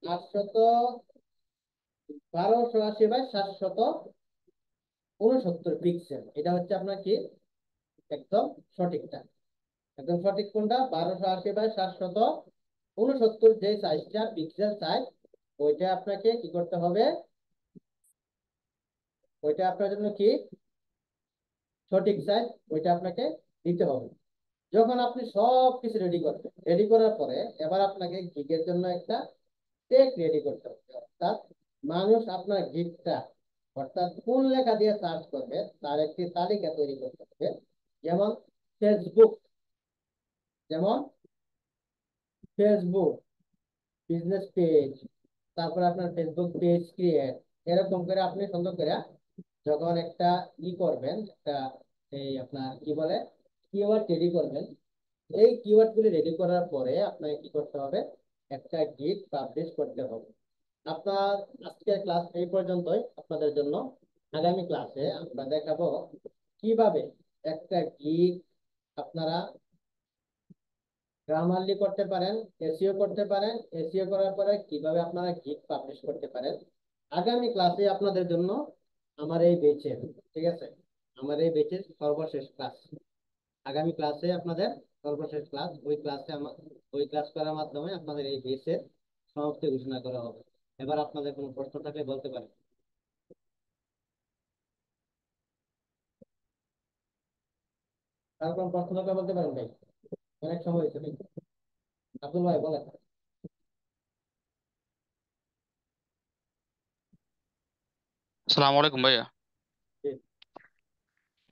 1280 বাই 769 পিক্সেল, এটা হচ্ছে আপনার কি একদম সঠিকটা। একদম সঠিক কোনটা, 1280 বাই 769, যে সাইজটা পিক্সেল সাইজ, ওইটা আপনাকে কি করতে হবে, ওইটা আপনার জন্য কি সঠিক সাইজ, ওইটা আপনাকে দিতে হবে। যখন আপনি সব কিছু রেডি করবেন, রেডি করার পরে এবার আপনাকে গিগের জন্য একটা টেক রেডি করতে হবে, অর্থাৎ মানুষ আপনার গিগটা অর্থাৎ কোন লেখা দিয়ে সার্চ করবে তার একটি তালিকা তৈরি করতে হবে। যেমন ফেসবুক, যেমন ফেসবুক বিজনেস পেজ, তারপর আপনার ফেসবুক পেজ ক্রিয়েট, এরকম করে আপনি সুন্দর করে যখন একটা করবেন, একটা এই আপনার কি বলে কিওয়ার্ড রেডি করবেন, এই কিওয়ার্ড গুলি রেডি করার পরে আপনাকে কি করতে হবে, একটা গিগ পাবলিশ করতে হবে। আপনার আজকের ক্লাস এই পর্যন্তই আপনাদের জন্য। আগামী ক্লাসে আমরা দেখাবো কিভাবে একটা গিগ আপনারা গ্রামারলি করতে পারেন, এসইও করতে পারেন, এসইও করার পরে কিভাবে আপনারা গিগ পাবলিশ করতে পারেন। আগামী ক্লাসে আপনাদের জন্য আমার এই বেচের, ঠিক আছে, আমার এই বেচের সর্বশেষ ক্লাস, আগামী ক্লাসে আপনাদের সর্বশেষ ক্লাস, ওই ক্লাস করার মাধ্যমে আপনাদের এই বেচের সমাপ্তি ঘোষণা করা হবে। এবার আপনাদের কোনো প্রশ্ন থাকলে বলতে পারেন। তার কোনো প্রশ্ন থাকলে বলতে পারেন ভাই, অনেক সময় হয়েছে ভাই। আব্দুল ভাই বলেন। আসসালামু আলাইকুম ভাইয়া। জি।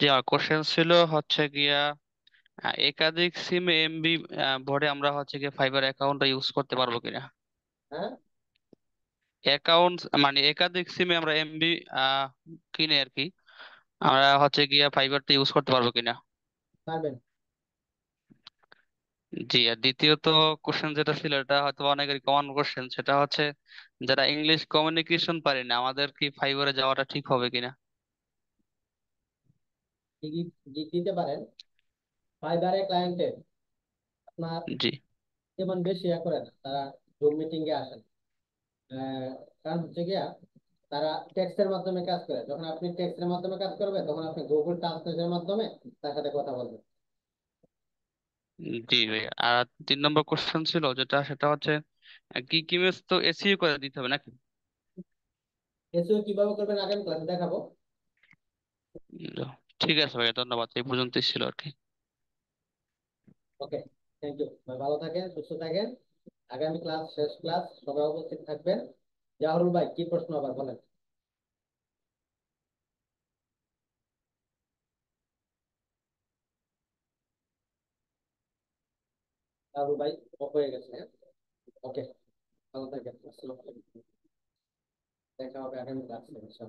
জি, আমার কোশ্চেন ছিল হচ্ছে গিয়া একাধিক সিমে এমবি ভরে আমরা হচ্ছে গিয়ে ফাইবার অ্যাকাউন্টটা ইউজ করতে পারবো কিনা। হ্যাঁ, অ্যাকাউন্ট মানে একাধিক সিমে আমরা এমবি কিনে আর কি, আমরা হচ্ছে গিয়া ফাইবারটা ইউজ করতে পারবো কিনা। পারবেন। জি, আর দ্বিতীয়ত কোশ্চেন যেটা ছিল এটা হয়তো অনেকের কমন কোশ্চেন, সেটা হচ্ছে যারা ইংলিশ কমিউনিকেশন পারে না আমাদের কি ফাইবারে যাওয়াটা ঠিক হবে কিনা। গিগ গিগ দিতে পারেন ফাইবারে ক্লায়েন্টের, আপনার জি। যেমন বেশি করে না, তারা জুম মিটিং এ আসেন। কারণ হচ্ছে গিয়া তারা টেক্সটের মাধ্যমে কাজ করে, যখন আপনি টেক্সটের মাধ্যমে কাজ করবেন তখন আপনি গুগল ট্রান্সলেটের মাধ্যমে তার সাথে কথা বলবেন। জি ভাই, আর 3 নম্বর কোশ্চেন ছিল যেটা, সেটা হচ্ছে কি কি ইমেজ তো এসইও করে দিতে হবে নাকি। এসইও কিভাবে করবেন আগামী ক্লাসে দেখাবো। ঠিক আছে ভাইয়া, ধন্যবাদ, এই পর্যন্তই ছিল আর কি। ওকে, থ্যাংক ইউ। ভালো থাকেন, সুস্থ থাকেন। আগামী ক্লাস, শেষ ক্লাস, সবাই উপস্থিত থাকবেন। জাহরুল ভাই, কি প্রশ্ন আবার বলেন। জাহরুল ভাই অফ হয়ে গেছে, হ্যাঁ। ওকে, ভালো থাকেন, আসসালামু আলাইকুম। দেখা হবে আগামী ক্লাসে।